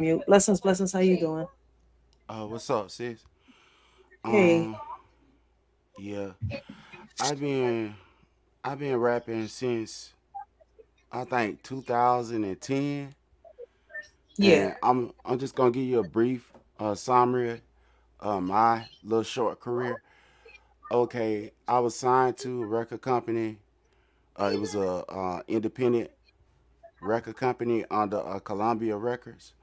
mute. Blessings, blessings. How you doing? What's up, sis? Hey. Um, yeah, I've been I've been rapping since I think 2010, Yeah. and I'm just gonna give you a brief summary of my little short career. Okay, I was signed to a record company. It was a independent record company under Columbia Records,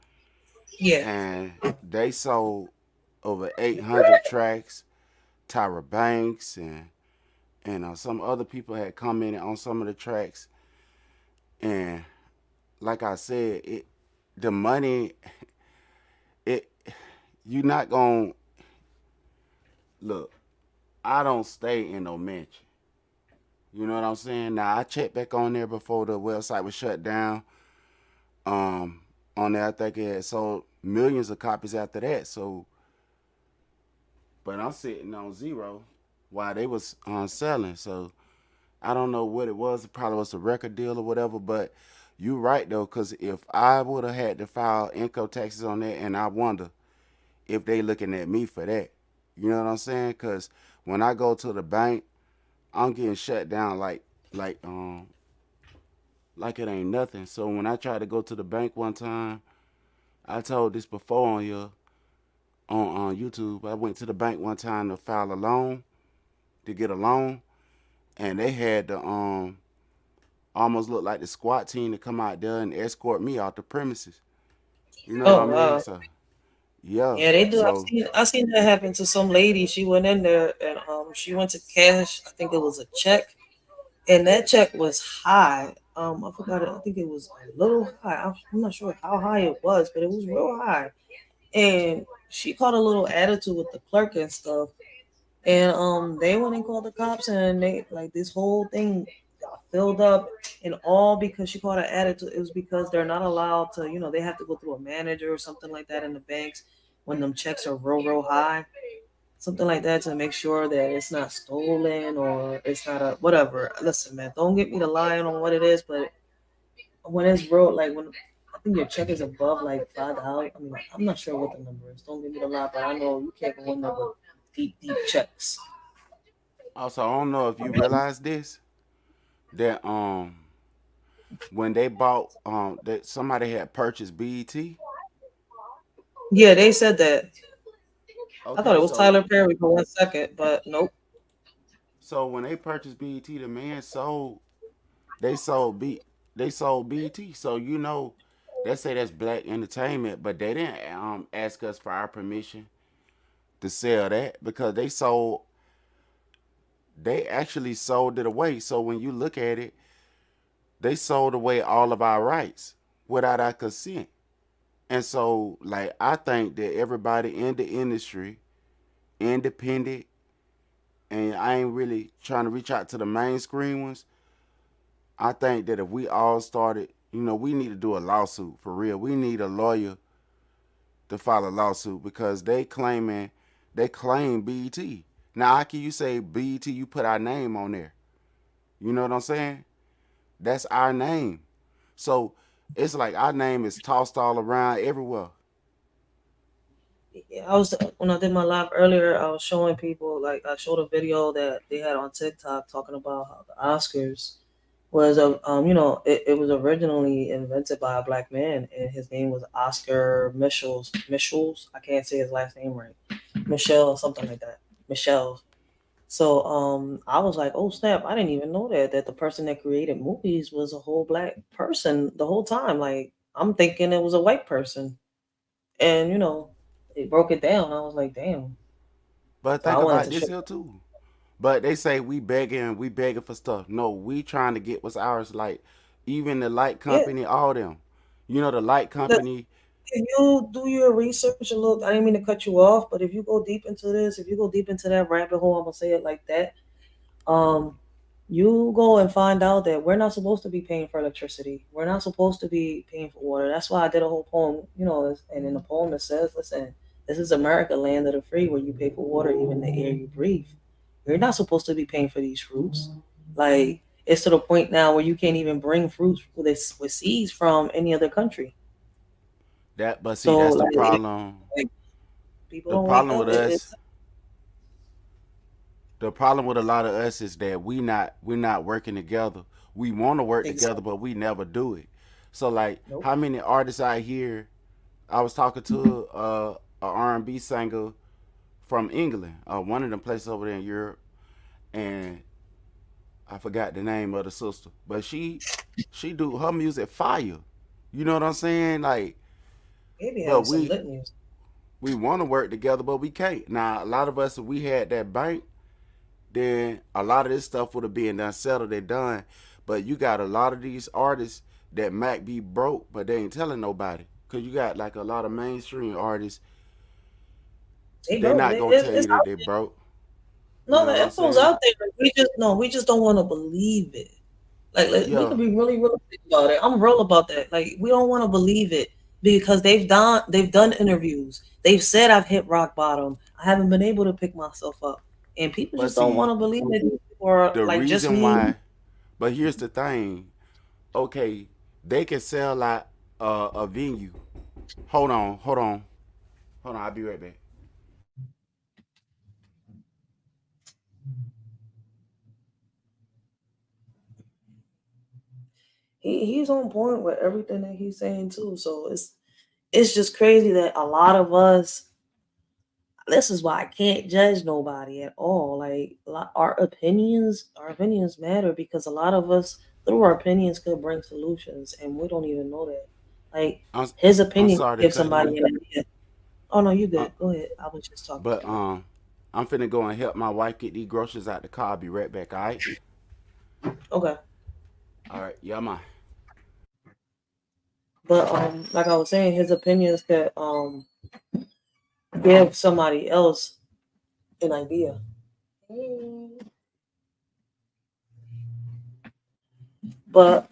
Yeah. and they sold over 800 tracks. Tyra Banks and some other people had commented on some of the tracks, and like I said, the money, it you not gonna look. I don't stay in no mansion. You know what I'm saying? Now I checked back on there before the website was shut down. Um, on there, I think it had sold millions of copies after that. So, but I'm sitting on zero while they was selling. So I don't know what it was. It probably was a record deal or whatever. But you right though, because if I would have had to file income taxes on that, and I wonder if they looking at me for that. You know what I'm saying? Because when I go to the bank, I'm getting shut down like um like it ain't nothing. So when I tried to go to the bank one time, I told this before on here on YouTube. I went to the bank one time to file a loan to get a loan, and they had to almost look like the squat team to come out there and escort me out the premises. You know what I Oh mean? wow. So yeah. Yeah, they do. So I seen that happen to some lady. She went in there and she went to cash. I think it was a check, and that check was high. I forgot it. I think it was a little high. I'm not sure how high it was, but it was real high. And she caught a little attitude with the clerk and stuff. And they went and called the cops, and they like this whole thing got filled up, and all because she called an attitude. It was because they're not allowed to, they have to go through a manager or something like that in the banks when them checks are real high, something like that, to make sure that it's not stolen or it's not a whatever. Listen, man, don't get me to lying on what it is, but when it's real, like when I think your check is above like $5. I mean, I'm not sure what the number is. Don't get me to lie, but I know you can't go in there with deep checks. also, I don't know if you realize this that when they bought that somebody had purchased BET. Yeah, they said that. I thought Okay, it was so Tyler Perry for 1 second, but nope. when they purchased BET, the man sold they sold B they sold BET. So they say that's black entertainment, but they didn't ask us for our permission to sell that because they actually sold it away. So when you look at it, they sold away all of our rights without our consent. And so like I think that everybody in the industry, independent, and I ain't really trying to reach out to the mainstream ones. I think that if we all started, we need to do a lawsuit for real. We need a lawyer to file a lawsuit because they claim BET. Now, how can you say BET? You put our name on there. You know what I'm saying? That's our name. So it's like our name is tossed all around everywhere. Yeah, I was when I did my live earlier. I was showing people, like, I showed a video that they had on TikTok talking about how the Oscars was it was originally invented by a black man, and his name was Oscar Michels. I can't say his last name right. Michelle, something like that. Michelle. So I was like, oh snap! I didn't even know that the person that created movies was a whole black person the whole time. Like, I'm thinking it was a white person, and it broke it down. I was like, damn. But So I think wanted about to show. this here too. But they say we begging for stuff. No, we trying to get what's ours. Like even the light Yeah, company, all them. The light look, company. if you do your research and look, I didn't mean to cut you off, but if you go deep into this, if you go deep into that rabbit hole, I'm gonna say it like that. Um, you go and find out that we're not supposed to be paying for electricity. We're not supposed to be paying for water. That's why I did a whole poem, and in the poem it says, listen, this is America, land of the free, where you pay for water, even the air you breathe. You're not supposed to be paying for these fruits. Like, it's to the point now where you can't even bring fruits with seeds from any other country. But see, So that's the like, problem. like people The don't wake problem up. with us, the problem with a lot of us is that we not working together. We want to work together, Exactly. but we never do it. So like, Nope. how many artists out here? I was talking to a R&B singer from England, one of them places over there in Europe, and I forgot the name of the sister, but she do her music fire. You know what I'm saying? Like, Maybe but having some we lit music. we want to work together, but we can't. Now, a lot of us, if we had that bank, then a lot of this stuff would have been done, settled and done. But you got a lot of these artists that might be broke, but they ain't telling nobody. Cause you got like a lot of mainstream artists, They they broke. not gonna tell It's you that out they there. broke. You No, know what the I'm info's saying? out there. We just don't want to believe it. We Yeah. could be really realistic about it. I'm real about that. Like we don't want to believe it because they've done interviews. They've said I've hit rock bottom. I haven't been able to pick myself up, and people But just don't want see, to believe that these people are the like just reason me. why, but here's the thing. Okay, they can sell like a venue. Hold on. I'll be right back. He's on point with everything that he's saying too. So it's just crazy that a lot of us. This is why I can't judge nobody at all. Like our opinions matter because a lot of us through our opinions could bring solutions, and we don't even know that. Like I'm his I'm opinion sorry to gives cut somebody in, an idea. Oh no, you uh, good. Go ahead. I was just talking but to you. I'm finna go and help my wife get these groceries out the car. I'll be right back. All right. Okay, All right. Yeah, man. but like I was saying, his opinions could give somebody else an idea. But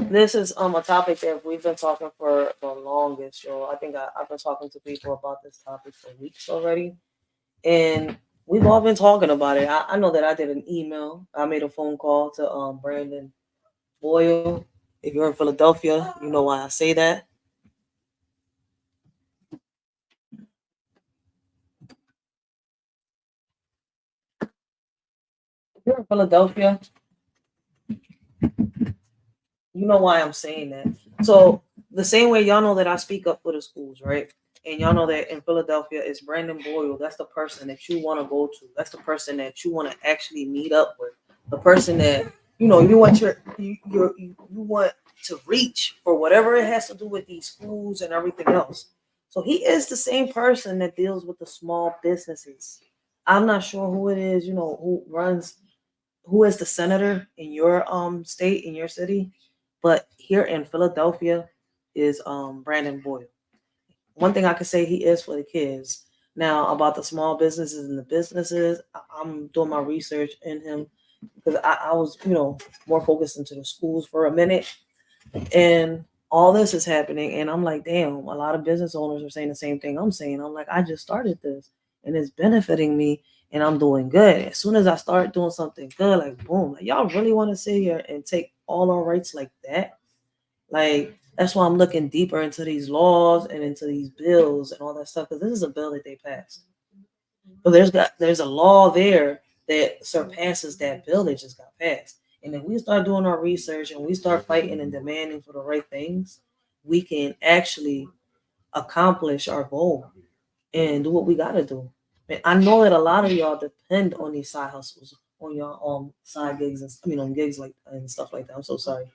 this is a topic that we've been talking for the longest, yo. I've been talking to people about this topic for weeks already, and we've all been talking about it. I know that I did an email. I made a phone call to Brandon Boyle. If you're in Philadelphia, you know why I say that. If you're in Philadelphia, you know why I'm saying that. So the same way y'all know that I speak up for the schools, right? And y'all know that in Philadelphia it's Brandon Boyle. That's the person that you want to go to. That's the person that you want to actually meet up with. The person that you want you want to reach for whatever it has to do with these schools and everything else. So he is the same person that deals with the small businesses. I'm not sure who it is, who is the senator in your state, in your city, but here in Philadelphia is Brandon Boyle. One thing I can say, he is for the kids. Now about the small businesses and the businesses, I'm doing my research in him because I was more focused into the schools for a minute, and all this is happening, and I'm like, damn, a lot of business owners are saying the same thing I'm saying. I'm like, I just started this and it's benefiting me and I'm doing good. As soon as I start doing something good, like boom, like, y'all really want to sit here and take all our rights like that? Like that's why I'm looking deeper into these laws and into these bills and all that stuff, because this is a bill that they passed. But there's a law there that surpasses that bill that just got passed. And if we start doing our research and we start fighting and demanding for the right things, we can actually accomplish our goal and do what we gotta do. And I know that a lot of y'all depend on these side hustles, on your side gigs and on gigs like and stuff like that. I'm so sorry.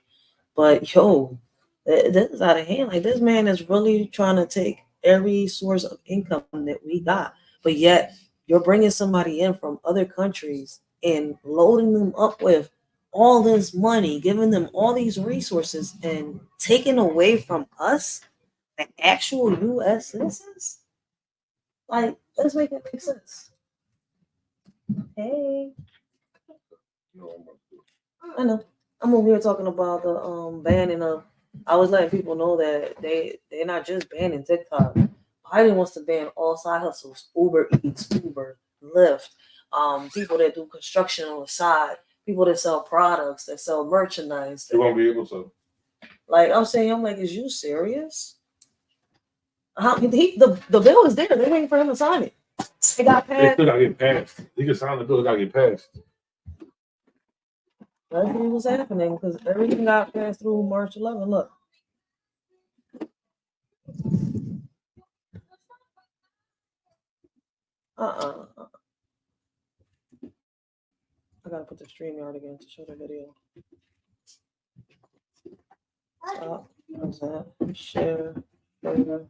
But yo, this is out of hand. Like this man is really trying to take every source of income that we got, but yet you're bringing somebody in from other countries and loading them up with all this money, giving them all these resources, and taking away from us, the actual U.S. citizens. Like, let's make it make sense. Hey, I know. I'm over here talking about the banning of. I was letting people know that they're not just banning TikTok. Biden wants to ban all side hustles: Uber Eats, Uber, Lyft, people that do construction on the side, people that sell products, that sell merchandise. They won't be able to. Like I'm saying, I'm like, is you serious? The bill is there. They're waiting for him to sign it. It got passed. It still gotta get passed. He can sign the bill, it gotta get passed. That's what was happening because everything got passed through March 11th. Look. I gotta put the StreamYard again to show the video. What's that? Share. Further.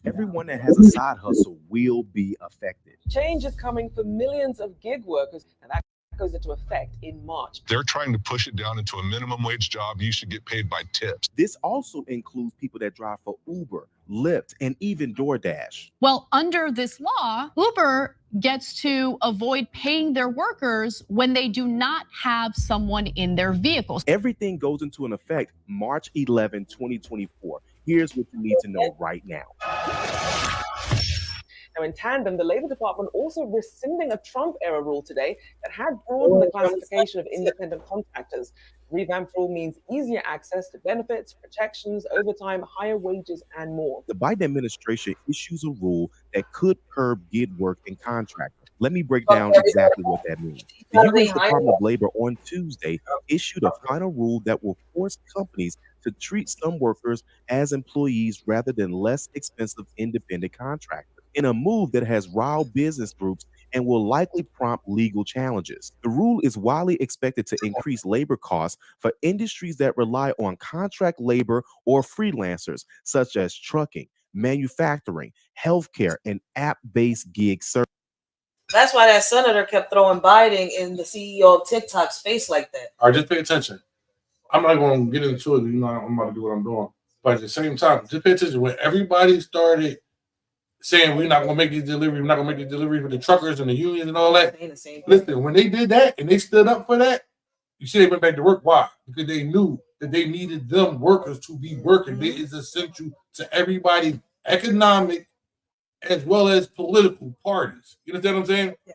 Everyone that has a side hustle will be affected. Change is coming for millions of gig workers, and that goes into effect in March. They're trying to push it down into a minimum wage job. You should get paid by tips. This also includes people that drive for Uber, Lyft, and even DoorDash. Well, under this law, Uber gets to avoid paying their workers when they do not have someone in their vehicles. Everything goes into an effect March 11, 2024. Here's what you need to know right now. Now, in tandem, the Labor Department also rescinding a Trump-era rule today that had broadened the classification of independent contractors. Revamped rule means easier access to benefits, protections, overtime, higher wages, and more. The Biden administration issues a rule that could curb gig work and contracting. Let me break down exactly what that means. The U.S. Department of Labor on Tuesday issued a final rule that will force companies to treat some workers as employees rather than less expensive independent contractors, in a move that has riled business groups and will likely prompt legal challenges. The rule is widely expected to increase labor costs for industries that rely on contract labor or freelancers, such as trucking, manufacturing, healthcare, and app-based gig services. That's why that senator kept throwing Biden in the CEO of TikTok's face like that. All right, just pay attention. I'm not going to get into it. You know, I'm about to do what I'm doing. But at the same time, just pay attention. When everybody started saying we're not going to make these deliveries, we're not going to make these deliveries for the truckers and the unions and all that. Listen, when they did that and they stood up for that, you see they went back to work. Why? Because they knew that they needed them workers to be working. It is essential to everybody's economic as well as political parties. You understand what I'm saying? Yeah.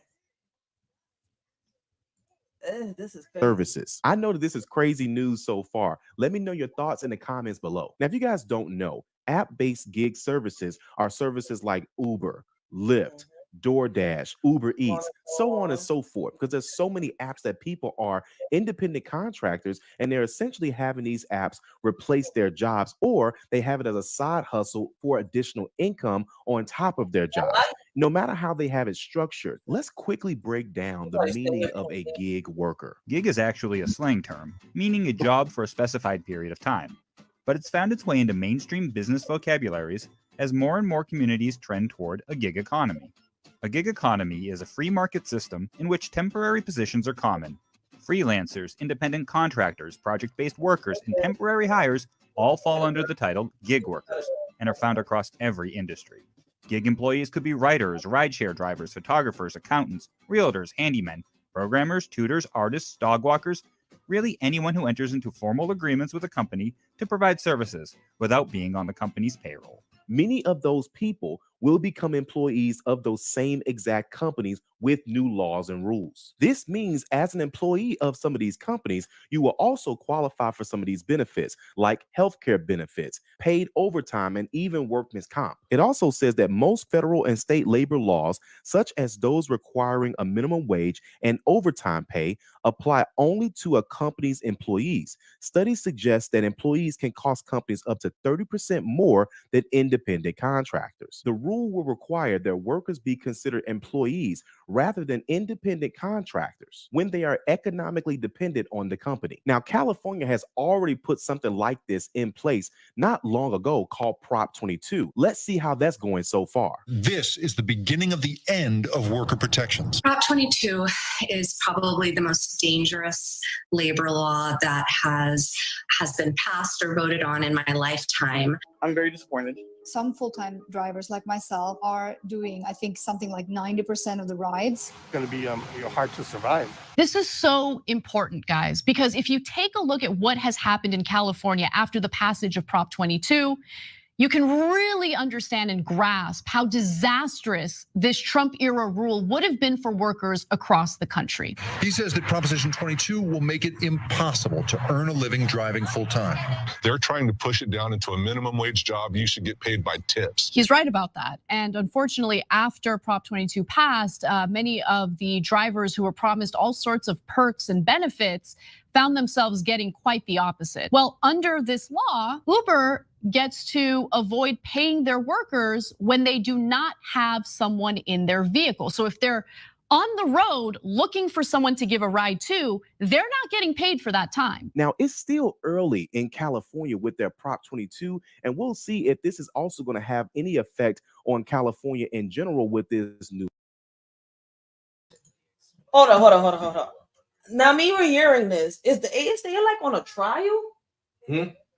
This is crazy. Services. I know that this is crazy news so far. Let me know your thoughts in the comments below. Now, if you guys don't know, app-based gig services are services like Uber, Lyft, DoorDash, Uber Eats, so on and so forth, because there's so many apps that people are independent contractors and they're essentially having these apps replace their jobs, or they have it as a side hustle for additional income on top of their jobs. No matter how they have it structured, let's quickly break down the meaning of a gig worker. Gig is actually a slang term, meaning a job for a specified period of time, but it's found its way into mainstream business vocabularies as more and more communities trend toward a gig economy. A gig economy is a free market system in which temporary positions are common. Freelancers, independent contractors, project-based workers, and temporary hires all fall under the title gig workers and are found across every industry. Gig employees could be writers, rideshare drivers, photographers, accountants, realtors, handymen, programmers, tutors, artists, dog walkers, really anyone who enters into formal agreements with a company to provide services without being on the company's payroll. Many of those people will become employees of those same exact companies with new laws and rules. This means as an employee of some of these companies, you will also qualify for some of these benefits like healthcare benefits, paid overtime, and even workman's comp. It also says that most federal and state labor laws, such as those requiring a minimum wage and overtime pay, apply only to a company's employees. Studies suggest that employees can cost companies up to 30% more than independent contractors. The rule will require that workers be considered employees rather than independent contractors when they are economically dependent on the company. Now, California has already put something like this in place not long ago called Prop 22. Let's see how that's going so far. This is the beginning of the end of worker protections. Prop 22 is probably the most dangerous labor law that has been passed or voted on in my lifetime. I'm very disappointed. Some full-time drivers like myself are doing, I think, something like 90% of the rides. It's going to be hard to survive. This is so important, guys, because if you take a look at what has happened in California after the passage of Prop 22, you can really understand and grasp how disastrous this Trump era rule would have been for workers across the country. He says that Proposition 22 will make it impossible to earn a living driving full time. They're trying to push it down into a minimum wage job. You should get paid by tips. He's right about that. And unfortunately, after Prop 22 passed, many of the drivers who were promised all sorts of perks and benefits found themselves getting quite the opposite. Well, under this law, Uber gets to avoid paying their workers when they do not have someone in their vehicle. So if they're on the road looking for someone to give a ride to, they're not getting paid for that time. Now, it's still early in California with their Prop 22, and we'll see if this is also going to have any effect on California in general with this new. Hold on. Now, me hearing this, is the ASA like on a trial?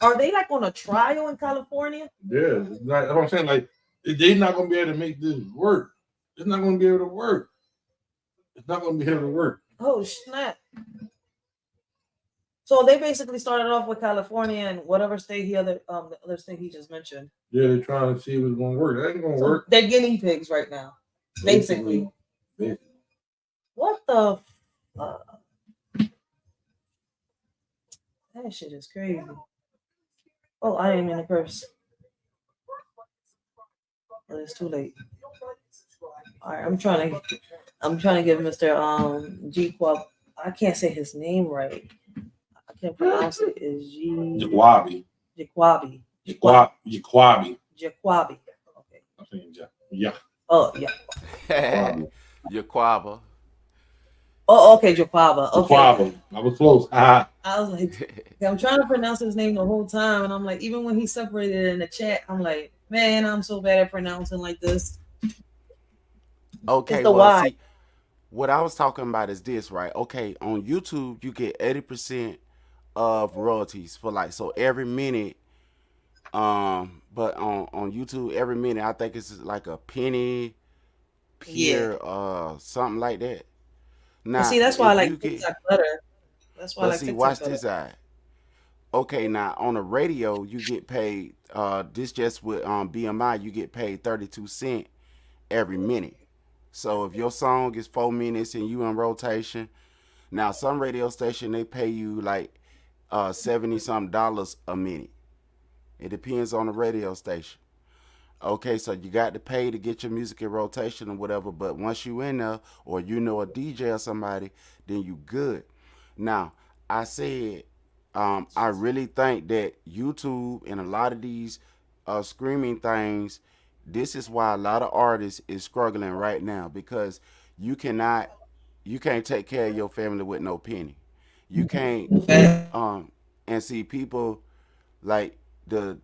Are they like on a trial in California? Yeah, that's what I'm saying. Like, they're not gonna be able to make this work. It's not gonna be able to work. It's not gonna be able to work. Oh snap! So they basically started off with California and whatever state the other state he just mentioned. Yeah, they're trying to see if it's gonna work. That ain't gonna work. They're guinea pigs right now, basically. What the? That shit is crazy. Oh, I didn't mean to curse. But it's too late. All right, I'm trying to give Mr. G-Quab. I can't say his name right. I can't pronounce it. Is Yiwaba. Yiwaba. Yiwaba. Okay. I'm saying yeah. Oh yeah. Yiwaba. Oh, okay, Yiwaba. Okay. Yiwaba. I was close. I was like, I'm trying to pronounce his name the whole time, and I'm like, even when he separated it in the chat, I'm like, man, I'm so bad at pronouncing like this. Okay, well, see, what I was talking about is this, right? Okay, on YouTube, you get 80% of royalties for like, so every minute, but on YouTube, every minute, I think it's like a penny per, something like that. Now, see, that's why I like TikTok better. That's why I like TikTok watch better. this side. Okay, now on the radio, you get paid, this just with BMI, you get paid 32 cents every minute. So if your song is 4 minutes and you in rotation, now some radio station, they pay you like $70-something a minute. It depends on the radio station. Okay, so you got to pay to get your music in rotation or whatever, but once you in there or you know a DJ or somebody, then you good. Now, I said, I really think that YouTube and a lot of these streaming things, this is why a lot of artists is struggling right now, because you can't take care of your family with no penny. You can't, and see people like the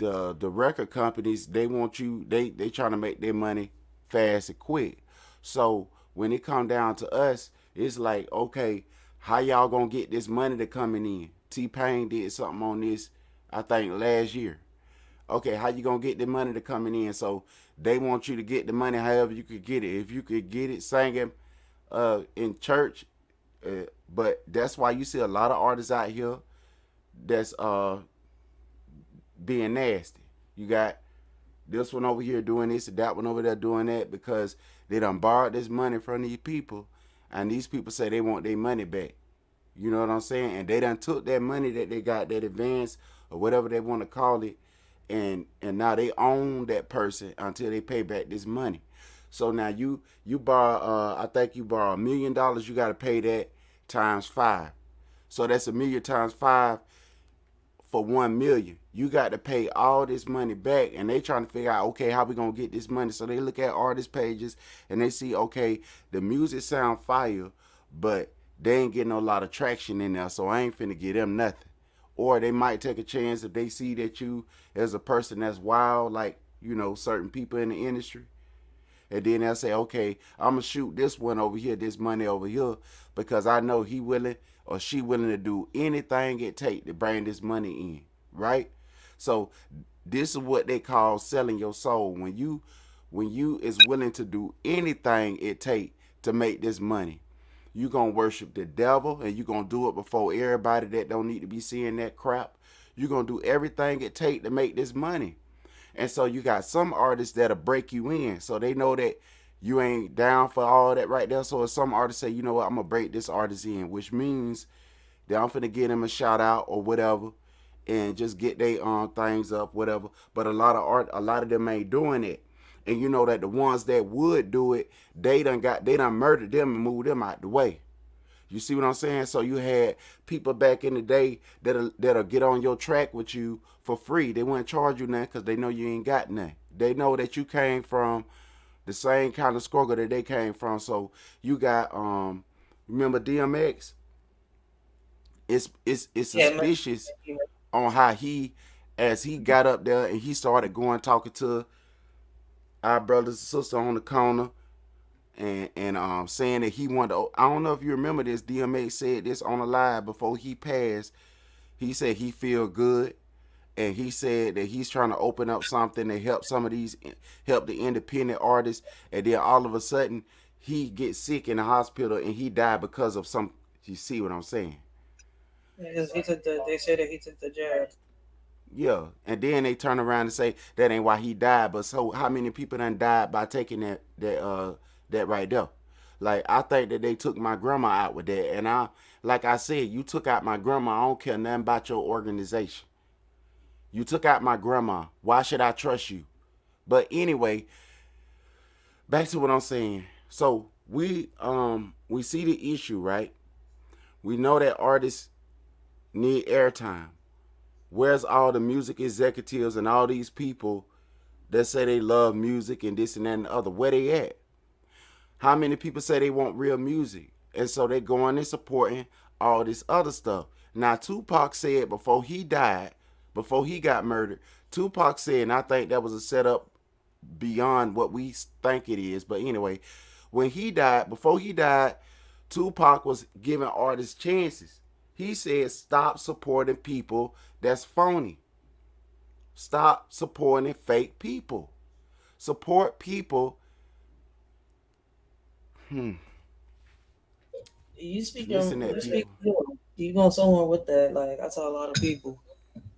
record companies, they want you, they trying to make their money fast and quick. So when it come down to us, it's like, okay, how y'all gonna get this money to coming in? T-Pain did something on this, I think last year. Okay, how you gonna get the money to coming in? So they want you to get the money however you could get it. If you could get it singing in church, but that's why you see a lot of artists out here that's being nasty. You got this one over here doing this and that one over there doing that because they done borrowed this money from these people, and these people say they want their money back. You know what I'm saying? And they done took that money that they got, that advance or whatever they want to call it, and now they own that person until they pay back this money. So now you borrow, I think you borrow $1 million, you got to pay that times 5. So that's $1 million times 5 for 1 million. You got to pay all this money back, and they trying to figure out, okay, how we gonna get this money? So they look at artist pages and they see, okay, the music sound fire, but they ain't getting a lot of traction in there, so I ain't finna get them nothing. Or they might take a chance if they see that you as a person that's wild, like, you know, certain people in the industry. And then they'll say, okay, I'm gonna shoot this one over here, this money over here, because I know he willing or she willing to do anything it take to bring this money in, right? So This is what they call selling your soul. When you is willing to do anything it take to make this money, you gonna worship the devil, and you gonna do it before everybody that don't need to be seeing that crap. You gonna do everything it take to make this money. And so you got some artists that'll break you in, so they know that you ain't down for all that right there. So if some artists say, you know what, I'm gonna break this artist in, which means that I'm finna give them a shout out or whatever, and just get their things up, whatever. But a lot of them ain't doing it. And you know that the ones that would do it, they done murdered them and moved them out the way. You see what I'm saying? So you had people back in the day that'll get on your track with you for free. They wouldn't charge you nothing because they know you ain't got nothing. They know that you came from the same kind of struggle that they came from. So you got remember DMX? It's suspicious on how as he got up there and he started going talking to our brothers and sisters on the corner, and saying that he wanted to, I don't know if you remember this, DMX said this on a live before he passed. He said he feel good, and he said that he's trying to open up something to help the independent artists, and then all of a sudden he gets sick in the hospital and he died because of some, you see what I'm saying? They said that he took the jab. Yeah, and then they turn around and say that ain't why he died. But so how many people done died by taking that right there? Like, I think that they took my grandma out with that, and like I said, you took out my grandma. I don't care nothing about your organization. You took out my grandma. Why should I trust you? But anyway, back to what I'm saying. So we see the issue, right? We know that artists need airtime. Where's all the music executives and all these people that say they love music and this and that and the other? Where they at? How many people say they want real music? And so they going and supporting all this other stuff. Now, Tupac said before he died, before he got murdered, Tupac said, and I think that was a setup beyond what we think it is. But anyway, before he died, Tupac was giving artists chances. He said, stop supporting people that's phony. Stop supporting fake people. Support people. You speak Listen on at you people. you going somewhere with that. Like, I tell a lot of people,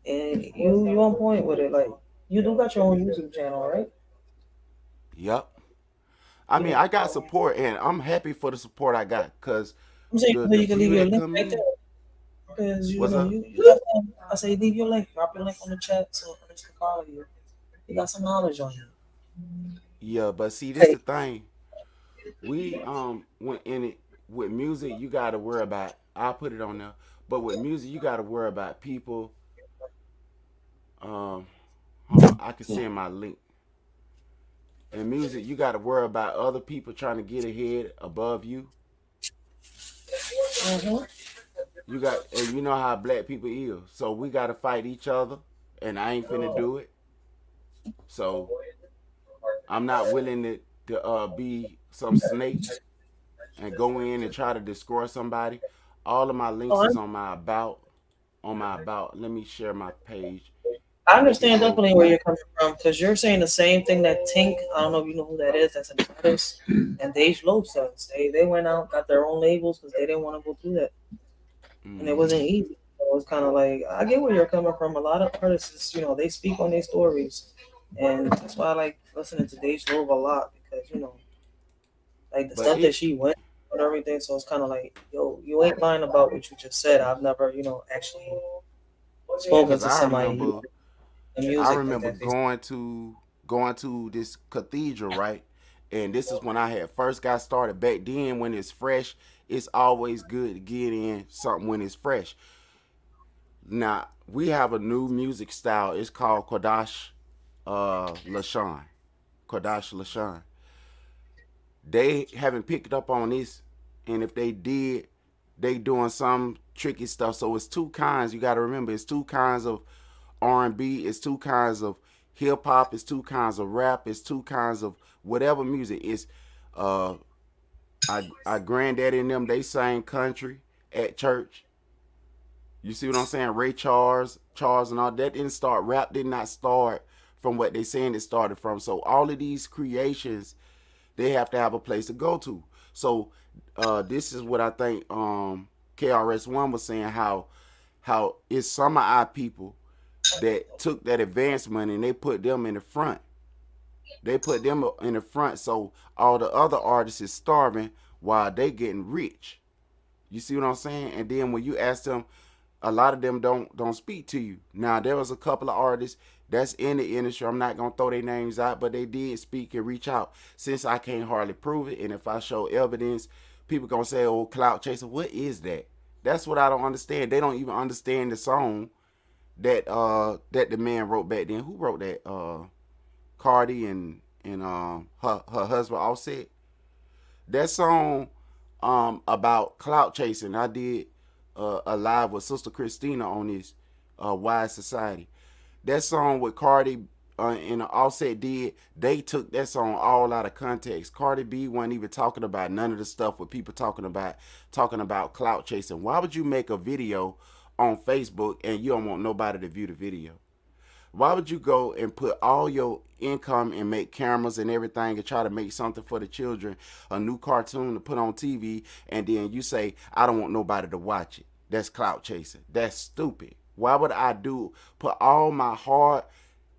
and you on point with it. Like, you do got your own YouTube channel, right? Yep. I mean, I got support, and I'm happy for the support I got, because I'm saying the you can leave few your that link come right in. there. Because What's up? you got some, I say leave your link, drop your link on the chat so others can follow you. You got some knowledge on you. Yeah, but see, this the thing. We when in it with music, you gotta worry about. I'll put it on there. But with music, you gotta worry about people. Hold on, I can send my link. In music, you gotta worry about other people trying to get ahead above you. And you know how black people is. So we gotta fight each other, and I ain't finna do it. So I'm not willing to be some snake and go in and try to destroy somebody. All of my links is on my about. On my about. Let me share my page. I And we can understand go. definitely where you're coming from because you're saying the same thing that Tink. I don't know if you know who that is. That's an artist, and Dej Loaf says they went out, got their own labels because they didn't want to go through that, and it wasn't easy. So it was kind of like I get where you're coming from. A lot of artists, they speak on their stories, and that's why I like listening to Dej Loaf a lot because like the But stuff that she went and everything. So it's kind of like, yo, you ain't lying about what you just said. I've never, actually spoken because to somebody in I music like remember that. going to this cathedral, right? And this is when I had first got started. Back then, when it's fresh, it's always good to get in something when it's fresh. Now we have a new music style. It's called Lashawn. Kodash Lashawn. They haven't picked up on this, and if they did, they doing some tricky stuff. So it's two kinds. You got to remember, it's two kinds of R&B. It's two kinds of hip hop. It's two kinds of rap. It's two kinds of whatever music. It's uh, I granddaddy and them, they sang country at church. You see what I'm saying? Ray Charles, and all that didn't start. Rap did not start from what they saying it started from. So all of these creations, they have to have a place to go to. So this is what I think KRS-One was saying, how it's some of our people that took that advancement and they put them in the front. They put them in the front, so all the other artists is starving while they getting rich. You see what I'm saying? And then when you ask them, a lot of them don't speak to you. Now there was a couple of artists that's in the industry. I'm not gonna throw their names out, but they did speak and reach out. Since I can't hardly prove it, and if I show evidence, people gonna say, "Oh, clout chaser, what is that?" That's what I don't understand. They don't even understand the song that the man wrote back then. Who wrote that? Cardi and her husband Offset. That song about clout chasing. I did a live with Sister Christina on this Wise Society. That song with Cardi and Offset did, they took that song all out of context. Cardi B wasn't even talking about none of the stuff with people talking about clout chasing. Why would you make a video on Facebook and you don't want nobody to view the video? Why would you go and put all your income and make cameras and everything and try to make something for the children, a new cartoon to put on TV, and then you say, I don't want nobody to watch it? That's clout chasing. That's stupid. Why would I put all my hard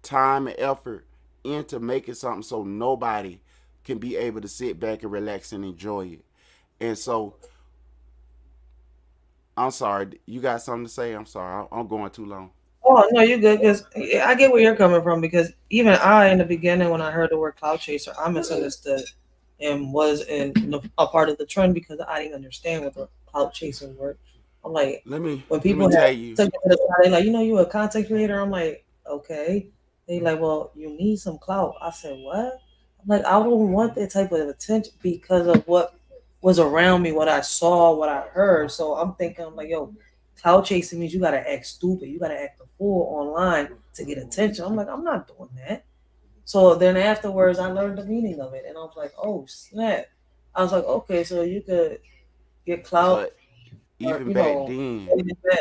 time and effort into making something so nobody can be able to sit back and relax and enjoy it? And so, I'm sorry. You got something to say? I'm sorry. I'm going too long. Oh no, you're good because I get where you're coming from. Because even I, in the beginning, when I heard the word cloud chaser, I misunderstood and was in a part of the trend because I didn't understand what the cloud chaser word. I'm like, Let me when let me people tell have you. took it to the side, they like, you a content creator. I'm like, okay. They like, well, you need some clout. I said, what? I'm like, I don't want that type of attention because of what was around me, what I saw, what I heard. So I'm thinking, I'm like, yo, cloud chasing means you gotta act stupid, you gotta act a fool online to get attention. I'm like, I'm not doing that. So then afterwards, I learned the meaning of it, and I was like, oh snap. I was like, okay, so you could get clout But or even back then, get it back.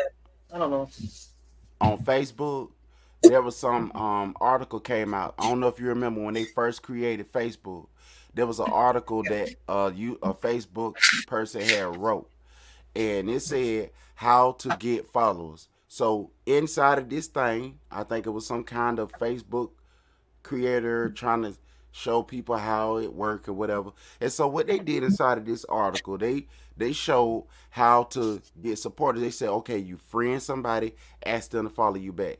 I don't know. on Facebook, there was some article came out. I don't know if you remember when they first created Facebook. There was an article that a Facebook person had wrote, and it said how to get followers. So inside of this thing, I think it was some kind of Facebook creator trying to show people how it worked or whatever. And so what they did inside of this article, they showed how to get supporters. They said, okay, you friend somebody, ask them to follow you back.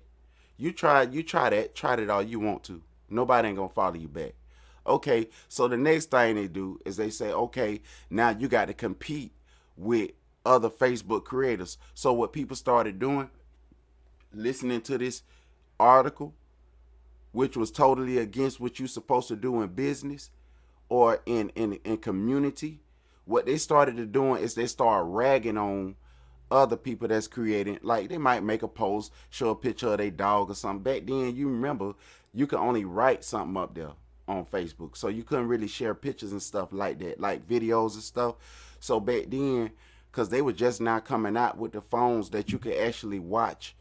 Try that all you want to. Nobody ain't gonna follow you back. Okay, so the next thing they do is they say, okay, now you got to compete with other Facebook creators. So what people started doing, listening to this article, which was totally against what you're supposed to do in business or in community. What they started to doing is they start ragging on other people that's creating. Like they might make a post, show a picture of their dog or something. Back then, you remember, you could only write something up there on Facebook, so you couldn't really share pictures and stuff like that, like videos and stuff. So back then, because they were just now coming out with the phones that you could actually watch.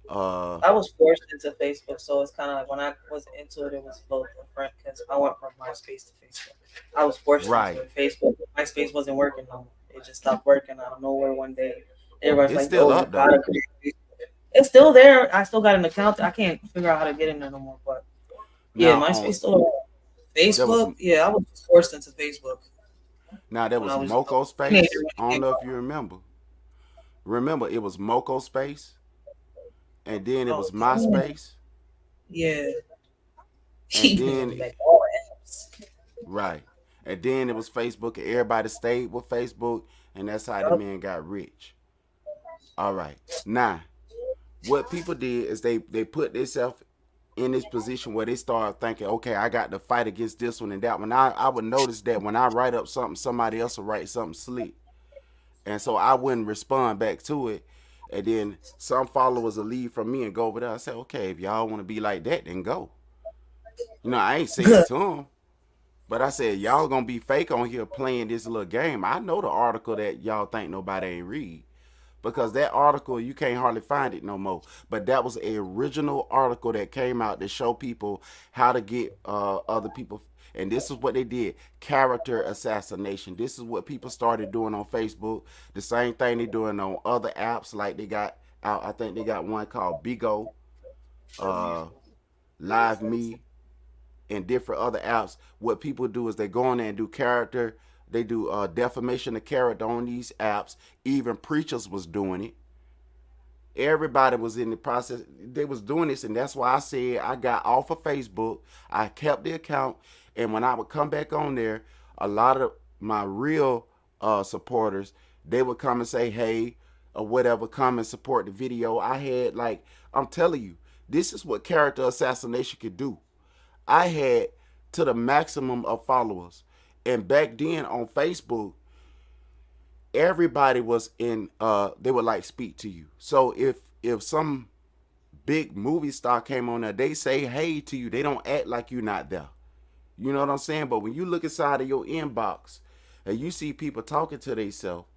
I was forced into Facebook, so it's kind of like when I was into it, it was a little different because I went from MySpace to Facebook. I was forced into Right. it. Facebook, MySpace wasn't working no more. It just stopped working out of nowhere one day. Everybody's It's like, still "Oh, you up though. gotta create Facebook." It's still there. I still got an account. I can't figure out how to get in there no more. But yeah, Now MySpace on still around. there was Facebook. Yeah, I was forced into Facebook now there when was I was a Moco teenager Space. when I it don't came know if out. you remember. Remember, it was Moco Space, and then it Oh, was damn. MySpace, Yeah. and Keep then bringing back all apps. right, and then it was Facebook, and everybody stayed with Facebook, and that's how the Yup. man got rich. All right, now what people did is they put themselves in this position where they start thinking, okay, I got to fight against this one and that one. I would notice that when I write up something, somebody else will write something slick, and so I wouldn't respond back to it. And then some followers will leave from me and go over there. I say, okay, if y'all want to be like that, then go. I ain't say it to them, but I said, y'all gonna be fake on here playing this little game. I know the article that y'all think nobody ain't read, because that article you can't hardly find it no more. But that was an original article that came out to show people how to get other people. And this is what they did: character assassination. This is what people started doing on Facebook. The same thing they doing on other apps. Like they got out, I think they got one called Bigo, uh, Live Me, and different other apps. What people do is they go on there and do character. They do defamation of character on these apps. Even preachers was doing it. Everybody was in the process. They was doing this, and that's why I said I got off of Facebook. I kept the account, and when I would come back on there, a lot of my real supporters, they would come and say, hey, or whatever, come and support the video. I had, like, I'm telling you, this is what character assassination could do. I had to the maximum of followers. And back then on Facebook, everybody was in, they would like speak to you. So if some big movie star came on there, they say hey to you. They don't act like you're not there. You know what I'm saying? But when you look inside of your inbox and you see people talking to themselves,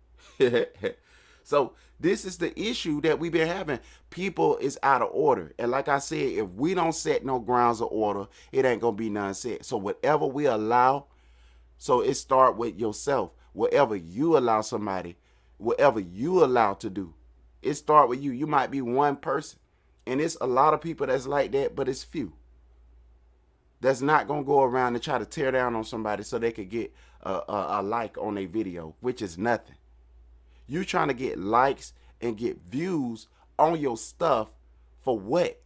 so this is the issue that we've been having. People is out of order. And like I said, if we don't set no grounds of order, it ain't going to be none set. So whatever we allow, so it start with yourself. Whatever you allow somebody, whatever you allow to do, it start with you. You might be one person. And it's a lot of people that's like that, but it's few. That's not going to go around and try to tear down on somebody so they could get a like on a video, which is nothing. You trying to get likes and get views on your stuff for what?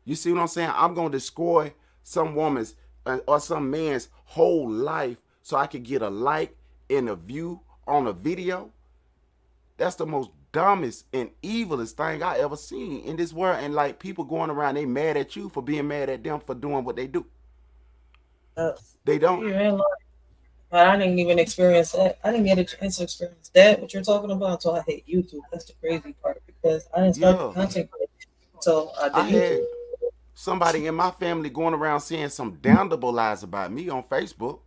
You see what I'm saying? I'm going to destroy some woman's or some man's whole life so I could get a like and a view on a video. That's the most dumbest and evilest thing I ever seen in this world. And like people going around, they mad at you for being mad at them for doing what they do. They don't. Yeah, but I didn't even experience that. I didn't get a chance to experience that, what you're talking about, until I hit YouTube. That's the crazy part, because I didn't start the content until I did YouTube. Somebody in my family going around saying some damnable lies about me on Facebook.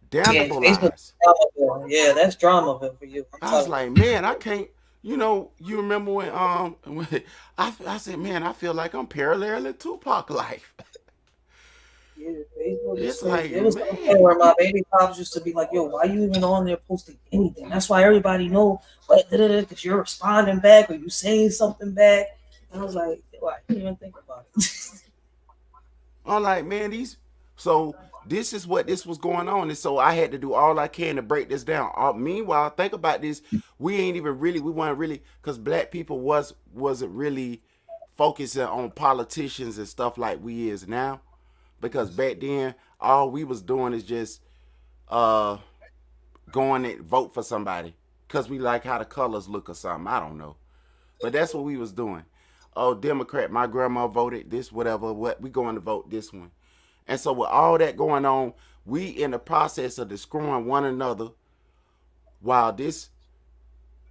Damnable lies. Yeah, that's Dramaville for you. I was like, man, I can't. You know, you remember when I said, man, I feel like I'm paralleling Tupac life. Yeah, Facebook is It's crazy. like, It was something where my baby pops used to be like, yo, why you even on there posting anything? That's why everybody know, but because you're responding back or you saying something back. And I was like, well, I didn't even think about it. I'm like, man, so this is what this was going on. And so I had to do all I can to break this down. Meanwhile, think about this. We weren't really, because black people wasn't really focusing on politicians and stuff like we is now. Because back then, all we was doing is just going and vote for somebody. Because we like how the colors look or something. I don't know. But that's what we was doing. Oh, Democrat, my grandma voted this, whatever. What we going to vote this one. And so with all that going on, we in the process of destroying one another, while this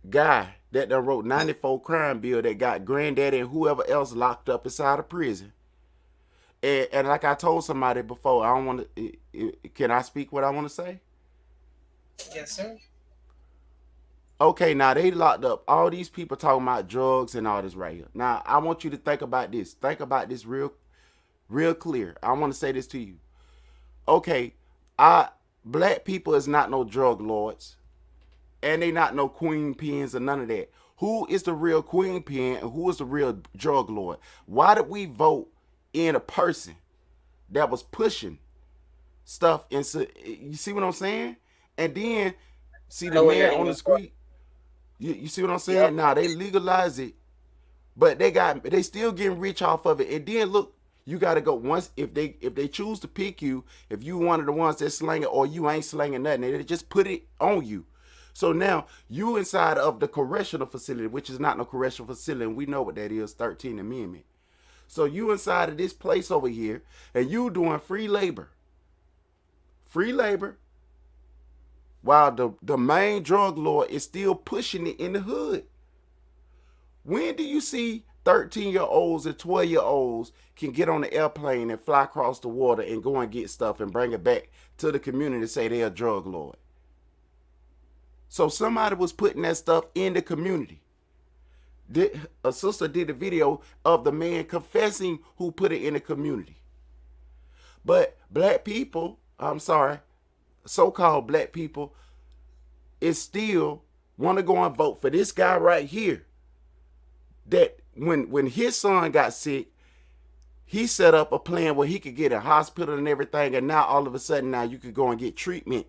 guy that done wrote 94 crime bill that got granddaddy and whoever else locked up inside of prison. And like I told somebody before, I don't want to. Can I speak what I want to say? Yes, sir. Okay, now they locked up all these people talking about drugs and all this right here. Now I want you to think about this. Think about this real clear. I want to say this to you. Okay, black people is not no drug lords, and they not no queen pins or none of that. Who is the real queen pin and who is the real drug lord? Why did we vote in a person that was pushing stuff into, you see what I'm saying? And then see the man on the street. You see what I'm saying? Yep. Now they legalize it, but they still getting rich off of it. And then look, you gotta go once if they choose to pick you, if you one of the ones that's slanging or you ain't slanging nothing, they just put it on you. So now you inside of the correctional facility, which is not no correctional facility, and we know what that is, 13th Amendment. So you inside of this place over here, and you doing free labor. Free labor. While the main drug lord is still pushing it in the hood. When do you see 13-year-olds and 12-year-olds can get on the airplane and fly across the water and go and get stuff and bring it back to the community and say they're a drug lord? So somebody was putting that stuff in the community. A sister did a video of the man confessing who put it in the community. But black people, I'm sorry, so-called black people, is still want to go and vote for this guy right here. That when his son got sick, he set up a plan where he could get a hospital and everything, and now all of a sudden now you could go and get treatment.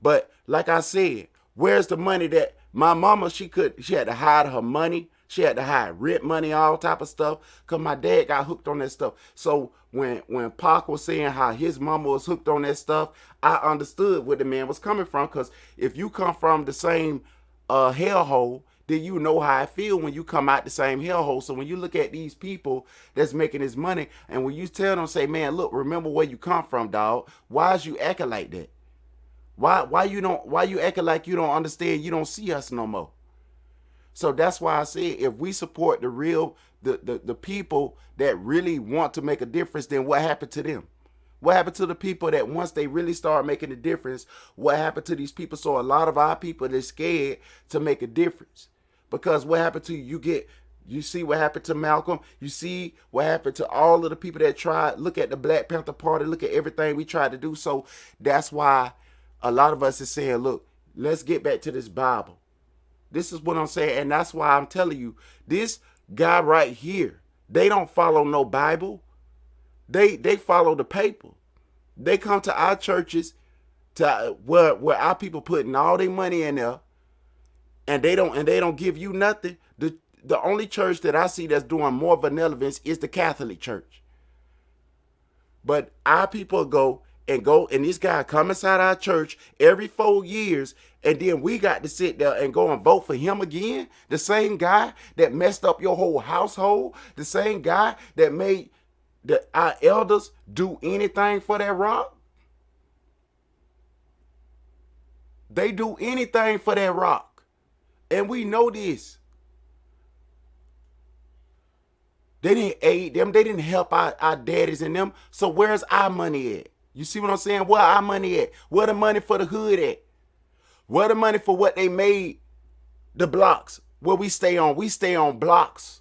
But like I said, where's the money that my mama, she had to hide her money. She had to hide rent money, all type of stuff, because my dad got hooked on that stuff. So when Pac was saying how his mama was hooked on that stuff, I understood where the man was coming from, because if you come from the same hellhole, then you know how I feel when you come out the same hellhole. So when you look at these people that's making this money, and when you tell them, say, man, look, remember where you come from, dog. Why is you acting like that? Why you acting like you don't understand, you don't see us no more? So that's why I say, if we support the people that really want to make a difference, then what happened to them? What happened to the people that once they really start making a difference, what happened to these people? So a lot of our people, they're scared to make a difference. Because what happened to you? You see what happened to Malcolm. You see what happened to all of the people that tried. Look at the Black Panther Party. Look at everything we tried to do. So that's why a lot of us is saying, look, let's get back to this Bible. This is what I'm saying. And that's why I'm telling you, this guy right here, they don't follow no Bible. They follow the paper. They come to our churches, to where our people putting all their money in there, and they don't give you nothing. The only church that I see that's doing more benevolence is the Catholic Church. But our people go, and this guy come inside our church every 4 years, and then we got to sit there and go and vote for him again. The same guy that messed up your whole household, the same guy that made our elders do anything for that rock. They do anything for that rock. And we know this. They didn't aid them. They didn't help our daddies and them. So where's our money at? You see what I'm saying? Where our money at? Where the money for the hood at? Where the money for what they made the blocks? Where we stay on? We stay on blocks.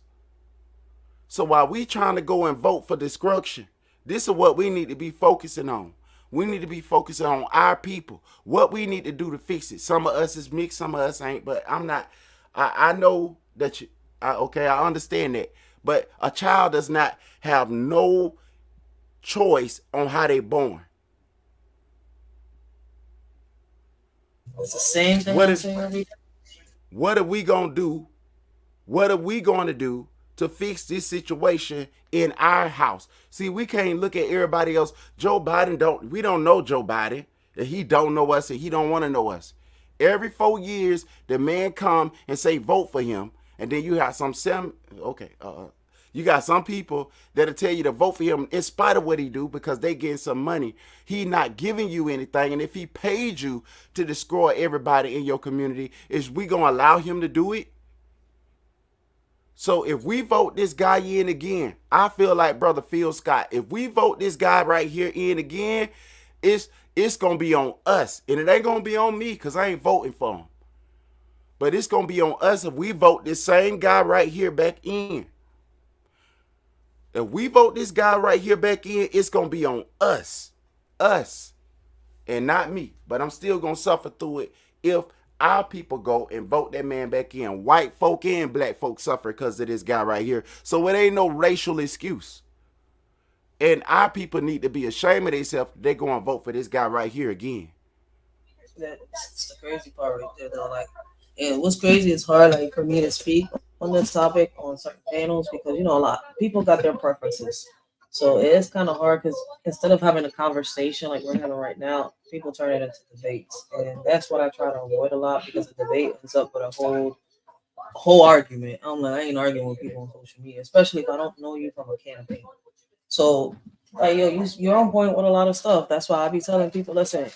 So while we trying to go and vote for destruction, this is what we need to be focusing on. We need to be focusing on our people. What we need to do to fix it. Some of us is mixed, some of us ain't. But I'm not. I know that you. Okay, I understand that. But a child does not have no choice on how they born. It's the same thing. What are we gonna do? What are we gonna do to fix this situation in our house? See, we can't look at everybody else. Joe Biden we don't know Joe Biden. And he don't know us and he don't want to know us. Every 4 years, the man come and say vote for him, and then you have you got some people that'll tell you to vote for him in spite of what he do because they getting some money. He not giving you anything, and if he paid you to destroy everybody in your community, is we gonna allow him to do it? So if we vote this guy in again, I feel like Brother Phil Scott, if we vote this guy right here in again, it's gonna be on us, and it ain't gonna be on me because I ain't voting for him. But it's gonna be on us if we vote this same guy right here back in. If we vote this guy right here back in, it's going to be on us, and not me. But I'm still going to suffer through it if our people go and vote that man back in. White folk and black folk suffer because of this guy right here. So it ain't no racial excuse. And our people need to be ashamed of themselves. They go and vote for this guy right here again. That's the crazy part right there, though. Like, and what's crazy is hard, like, for me to speak on this topic on certain panels because a lot of people got their preferences. So it's kind of hard because instead of having a conversation like we're having right now, people turn it into debates, and that's what I try to avoid a lot because the debate ends up with a whole argument. I ain't arguing with people on social media, especially if I don't know you from a campaign. So, like, you're on point with a lot of stuff. That's why I be telling people, listen,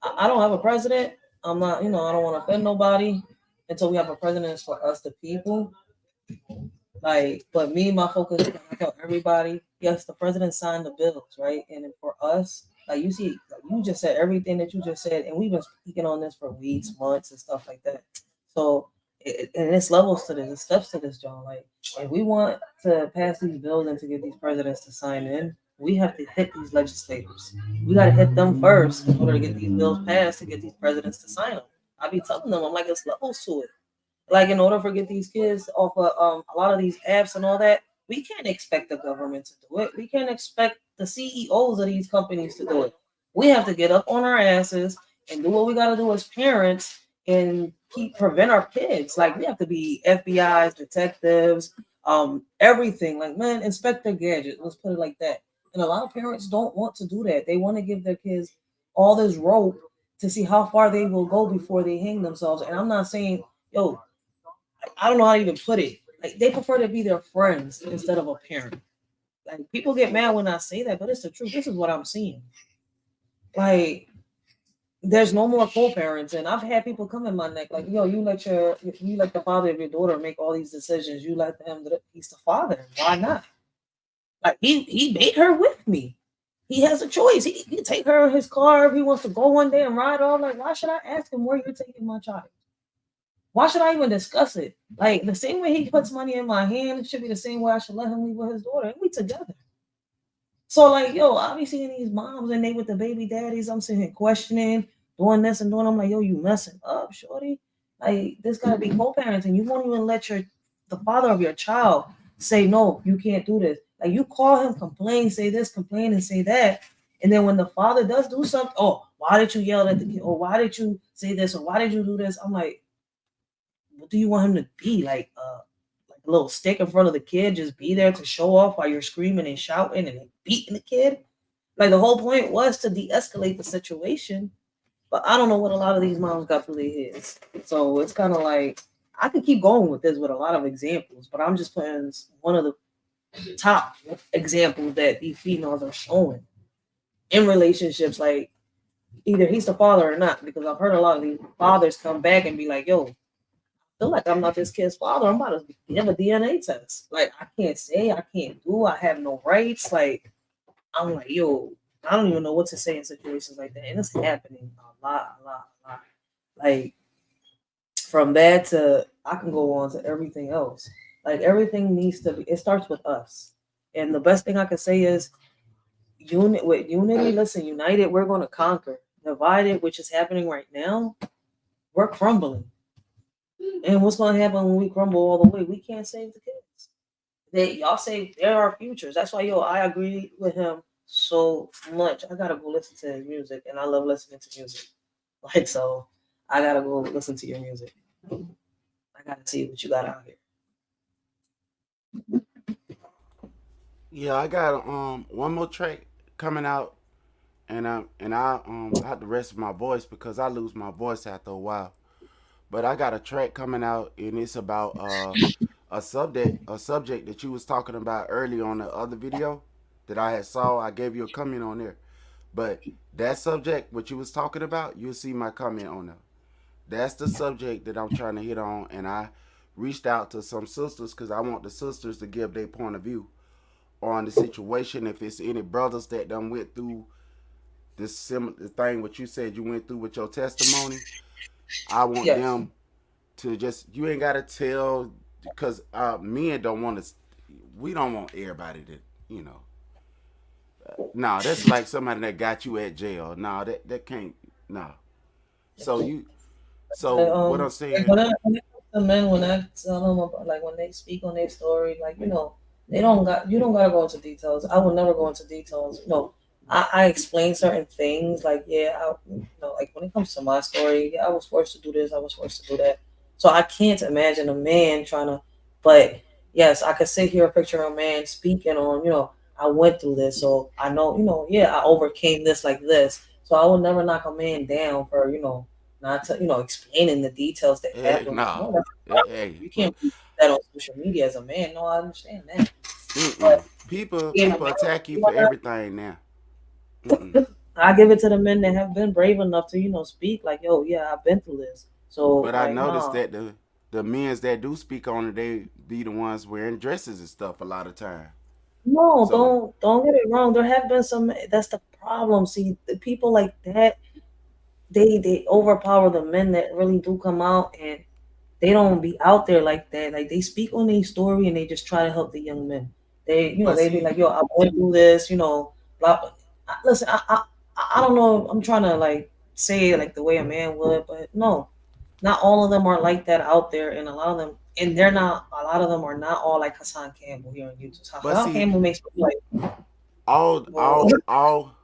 I don't have a president. I'm not, I don't want to offend nobody until we have a president for us, the people. Like, but my focus is I tell everybody, yes, the president signed the bills, right? And for us, like you see you just said everything that you just said, and we've been speaking on this for weeks, months, and stuff like that. So, and it's levels to this, it's steps to this, John. Like, if we want to pass these bills and to get these presidents to sign in, we have to hit these legislators. We got to hit them first in order to get these bills passed to get these presidents to sign them. I be telling them, I'm like, it's levels to it. Like, in order for get these kids off of a lot of these apps and all that, we can't expect the government to do it. We can't expect the CEOs of these companies to do it. We have to get up on our asses and do what we got to do as parents and prevent our kids. Like, we have to be FBI's, detectives, everything. Like, man, Inspector Gadget. Let's put it like that. And a lot of parents don't want to do that. They want to give their kids all this rope to see how far they will go before they hang themselves. And I'm not saying, yo, I don't know how to even put it. Like, they prefer to be their friends instead of a parent. Like, people get mad when I say that, but it's the truth. This is what I'm seeing. Like, there's no more co-parents, and I've had people come in my neck like, yo, you let the father of your daughter make all these decisions. You let him. He's the father. Why not? Like, he made her with me. He has a choice. He can take her in his car if he wants to go one day and ride off. Like, why should I ask him where you're taking my child? Why should I even discuss it? Like, the same way he puts money in my hand, it should be the same way I should let him leave with his daughter. And we together. So, like, yo, I be seeing these moms and they with the baby daddies. I'm sitting here questioning, doing this and doing. I'm like, yo, you messing up, Shorty. Like, this gotta be co-parenting. You won't even let the father of your child say, no, you can't do this. Like, you call him, complain, say this, complain, and say that. And then when the father does do something, oh, why did you yell at the kid? Or why did you say this? Or why did you do this? I'm like, what do you want him to be? Like a little stick in front of the kid, just be there to show off while you're screaming and shouting and beating the kid? Like, the whole point was to de-escalate the situation. But I don't know what a lot of these moms got through their heads. So it's kind of like, I could keep going with this with a lot of examples, but I'm just putting one of the top examples that these females are showing in relationships. Like, either he's the father or not, because I've heard a lot of these fathers come back and be like, yo, I feel like I'm not this kid's father. I'm about to give a DNA test. Like, I can't say, I can't do, I have no rights. Like, I'm like, yo, I don't even know what to say in situations like that. And it's happening a lot. Like, from that to, I can go on to everything else. Like, everything needs to be, it starts with us. And the best thing I can say is, unity, listen, united, we're going to conquer. Divided, which is happening right now, we're crumbling. And what's going to happen when we crumble all the way? We can't save the kids. Y'all say they're our futures. That's why, yo, I agree with him so much. I gotta go listen to his music, and I love listening to music. Like, so I gotta go listen to your music. I gotta see what you got out here. Yeah, I got one more track coming out, and I have to rest my voice because I lose my voice after a while. But I got a track coming out, and it's about a subject that you was talking about earlier on the other video that I had saw. I gave you a comment on there, but that subject what you was talking about, you'll see my comment on there. That's the subject that I'm trying to hit on, and I reached out to some sisters because I want the sisters to give their point of view on the situation. If it's any brothers that done went through this similar thing what you said you went through with your testimony, I want them to just, you ain't gotta tell, because men don't want to, we don't want everybody to, you know. No, that's like somebody that got you at jail. No, that can't. No. So what I'm saying. When I the men, when I tell them about, like, when they speak on their story, like, you know, you don't gotta go into details. I will never go into details. No, I explain certain things. Like, yeah, like, when it comes to my story, yeah, I was forced to do this, I was forced to do that. So I can't imagine a man trying to. But yes, I could sit here and picture a man speaking on, I went through this, so I know, yeah, I overcame this like this. So I will never knock a man down for, not to, explaining the details that happen. No, you can't do that on social media as a man. No, I understand that. But people attack you for everything now. I give it to the men that have been brave enough to, speak like, yo, yeah, I've been through this. So, but I noticed that the men's that do speak on it, they be the ones wearing dresses and stuff a lot of time. No, So don't get it wrong. There have been some. That's the problem. See, the people like that, they overpower the men that really do come out, and they don't be out there like that. Like they speak on their story and they just try to help the young men. but They be see, like, yo, I went through this, blah. Listen, I don't know. I'm trying to like say it like the way a man would, but no, not all of them are like that out there, and a lot of them, and they're not. A lot of them are not all like Hassan Campbell here on YouTube. but Hassan see, Campbell makes me like, all well, all all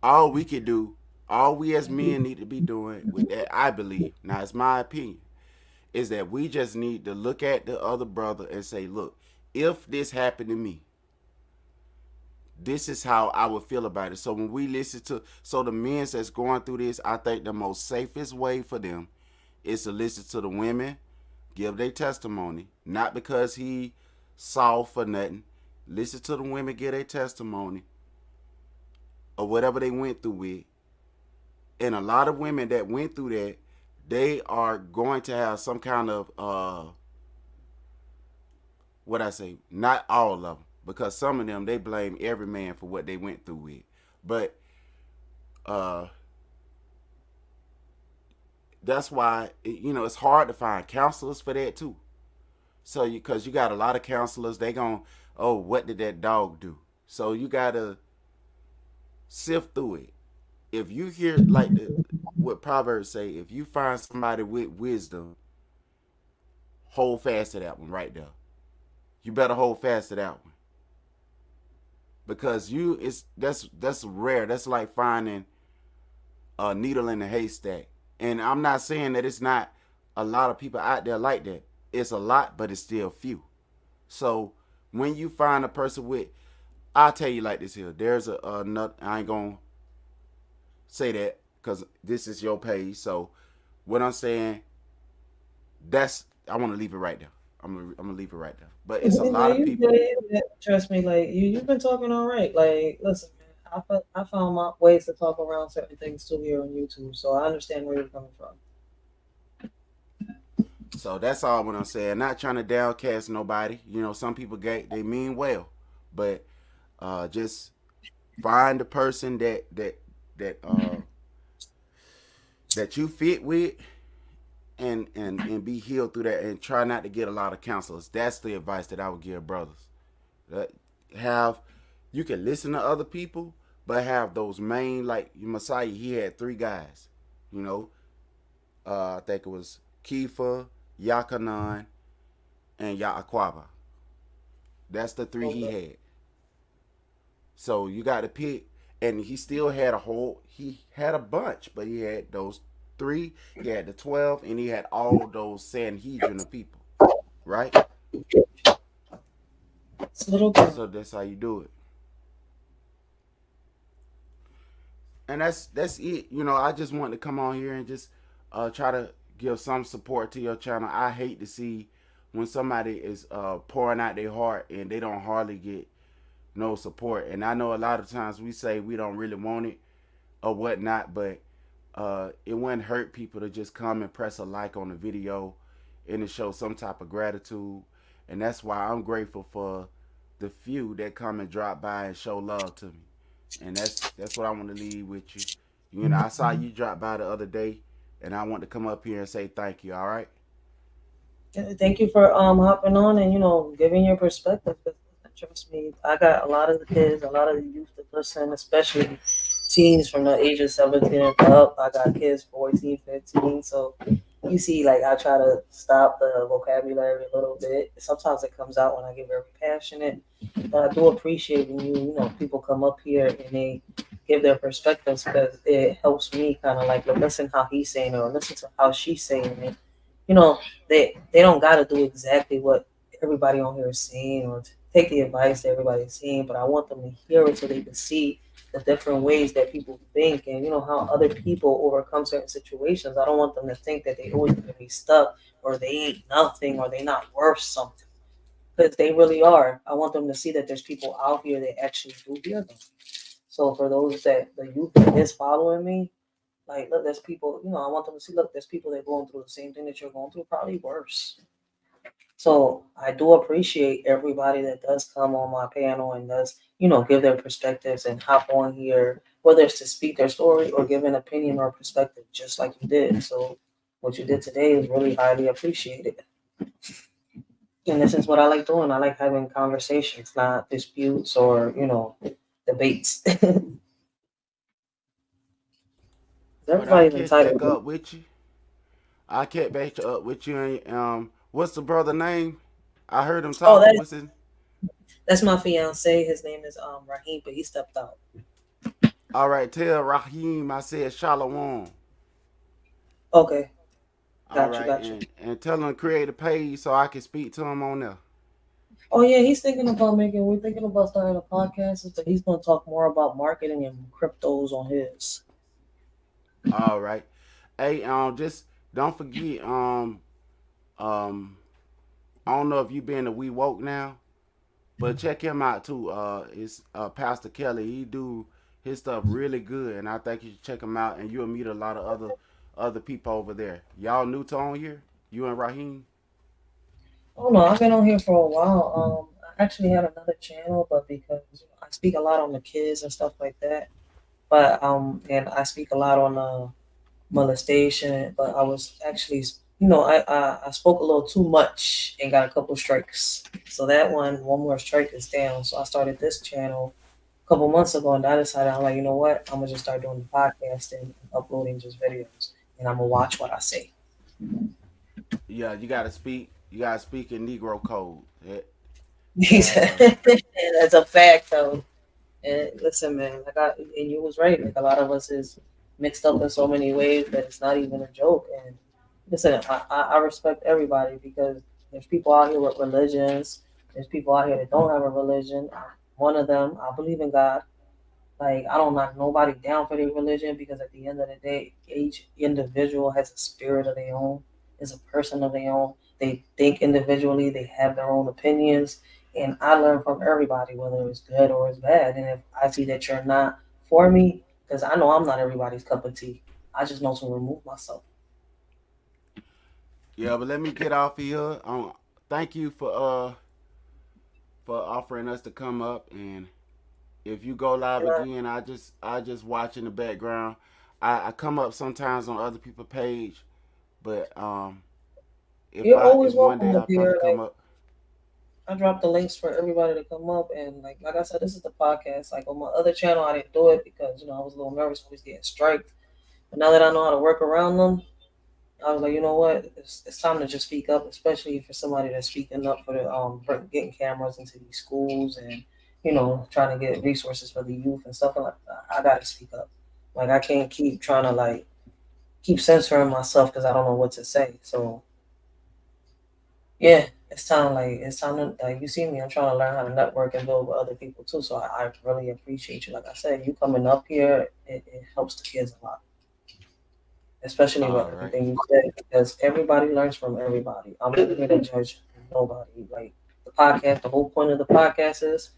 all we could do, all we as men need to be doing with that, I believe. Now it's my opinion, is that we just need to look at the other brother and say, look, if this happened to me, this is how I would feel about it. So when we listen to, so the men that's going through this, I think the most safest way for them is to listen to the women give their testimony, not because he soft for nothing. Listen to the women give their testimony or whatever they went through with. And a lot of women that went through that, they are going to have some kind of what I say, not all of them, because some of them they blame every man for what they went through with. But uh that's why it's hard to find counselors for that too. So because you got a lot of counselors, they gon', oh, what did that dog do? So you gotta sift through it. If you hear like what Proverbs say, if you find somebody with wisdom, hold fast to that one right there. You better hold fast to that one because that's rare. That's like finding a needle in a haystack. And I'm not saying that it's not a lot of people out there like that. It's a lot, but it's still few. So when you find a person with, I'll tell you like this here. There's another. I ain't gonna say that because this is your page. So what I'm saying, that's I want to leave it right there. I'm gonna leave it right there. But it's a no, lot of you people. good. Trust me, like you've been talking all right. Like, listen, man, I found my ways to talk around certain things too here on YouTube, so I understand where you're coming from. So that's all what I'm saying. Not trying to downcast nobody. Some people they mean well, but just find the person that that you fit with and be healed through that and try not to get a lot of counselors. That's the advice that I would give brothers. That have you can listen to other people, but have those main like Messiah. He had three guys. You know, I think it was Kifa, Yakanan, and Yaaquaba. That's the three he Okay. had. So you got to pick, and he still had he had a bunch, but he had those three. He had the 12, and he had all those Sanhedrin of people, right? It's a little good. So that's how you do it, and that's it. I just wanted to come on here and just try to give some support to your channel. I hate to see when somebody is pouring out their heart and they don't hardly get no support. And I know a lot of times we say we don't really want it or whatnot, but it wouldn't hurt people to just come and press a like on the video and to show some type of gratitude. And that's why I'm grateful for the few that come and drop by and show love to me. And that's what I want to leave with you. I saw you drop by the other day, and I want to come up here and say thank you. All right. Thank you for hopping on and giving your perspective. 'Cause, trust me, I got a lot of the kids, a lot of the youth that listen, especially teens from the age of 17 and up. I got kids 14, 15. So you see, like I try to stop the vocabulary a little bit. Sometimes it comes out when I get very passionate. But I do appreciate when people come up here and they give their perspectives because it helps me kind of like listen how he's saying it or listen to how she's saying it. You know, they don't got to do exactly what everybody on here is saying or take the advice that everybody's saying, but I want them to hear it so they can see the different ways that people think and how other people overcome certain situations. I don't want them to think that they always gonna be stuck or they ain't nothing or they not worth something because they really are. I want them to see that there's people out here that actually do hear them. So for those that the youth that is following me, like, look, there's people, I want them to see, look, there's people that are going through the same thing that you're going through, probably worse. So I do appreciate everybody that does come on my panel and does, give their perspectives and hop on here, whether it's to speak their story or give an opinion or perspective, just like you did. So what you did today is really highly appreciated. And this is what I like doing. I like having conversations, not disputes or, debates. But I Everybody's catch back entitled. up with you. I catch back up with you. And what's the brother name? I heard him Oh, talking. What's his? that's my fiance. His name is Raheem, but he stepped out. All right, tell Raheem I said Shalom. Okay, All got you, right, got you. and tell him to create a page so I can speak to him on there. Oh yeah, he's thinking about making. We're thinking about starting a podcast, but he's going to talk more about marketing and cryptos on his. All right. Hey, just don't forget. Um, I don't know if you been to We Woke now, but check him out too. It's Pastor Kelly. He do his stuff really good, and I think you should check him out. And you'll meet a lot of other people over there. Y'all new to on here? You and Raheem? Oh no, I've been on here for a while. I actually had another channel, but because I speak a lot on the kids and stuff like that, but and I speak a lot on molestation. But I was actually, I spoke a little too much and got a couple strikes. So that one more strike is down. So I started this channel a couple months ago, and I decided I'm like, you know what, I'm gonna just start doing the podcasting and uploading just videos, and I'm gonna watch what I say. Yeah, you gotta speak. You gotta speak in Negro code. Yeah. That's a fact, though. And listen, man, and you was right. Like a lot of us is mixed up in so many ways that it's not even a joke. And listen, I respect everybody because there's people out here with religions. There's people out here that don't have a religion. I'm one of them. I believe in God. Like I don't knock nobody down for their religion because at the end of the day, each individual has a spirit of their own, is a person of their own. They think individually, they have their own opinions, and I learn from everybody, whether it's good or it's bad. And if I see that you're not for me, because I know I'm not everybody's cup of tea, I just know to remove myself. Yeah, but let me get off of here. Thank you for offering us to come up, and if you go live Yeah. again, I just watch in the background. I come up sometimes on other people's page, but You're if always one welcome day up I probably here. come up. I dropped the links for everybody to come up, and like I said, this is the podcast. Like on my other channel, I didn't do it because I was a little nervous, always getting striked. But now that I know how to work around them, I was like, you know what, it's time to just speak up, especially for somebody that's speaking up for the getting cameras into these schools and trying to get resources for the youth and stuff like that. I gotta speak up. Like I can't keep trying to keep censoring myself because I don't know what to say. So yeah, it's time to you see me. I'm trying to learn how to network and build with other people too. So I really appreciate you. Like I said, you coming up here, it helps the kids a lot, especially with All right. everything you said, because everybody learns from everybody. I'm not here to judge nobody. Like the podcast, the whole point of the podcast is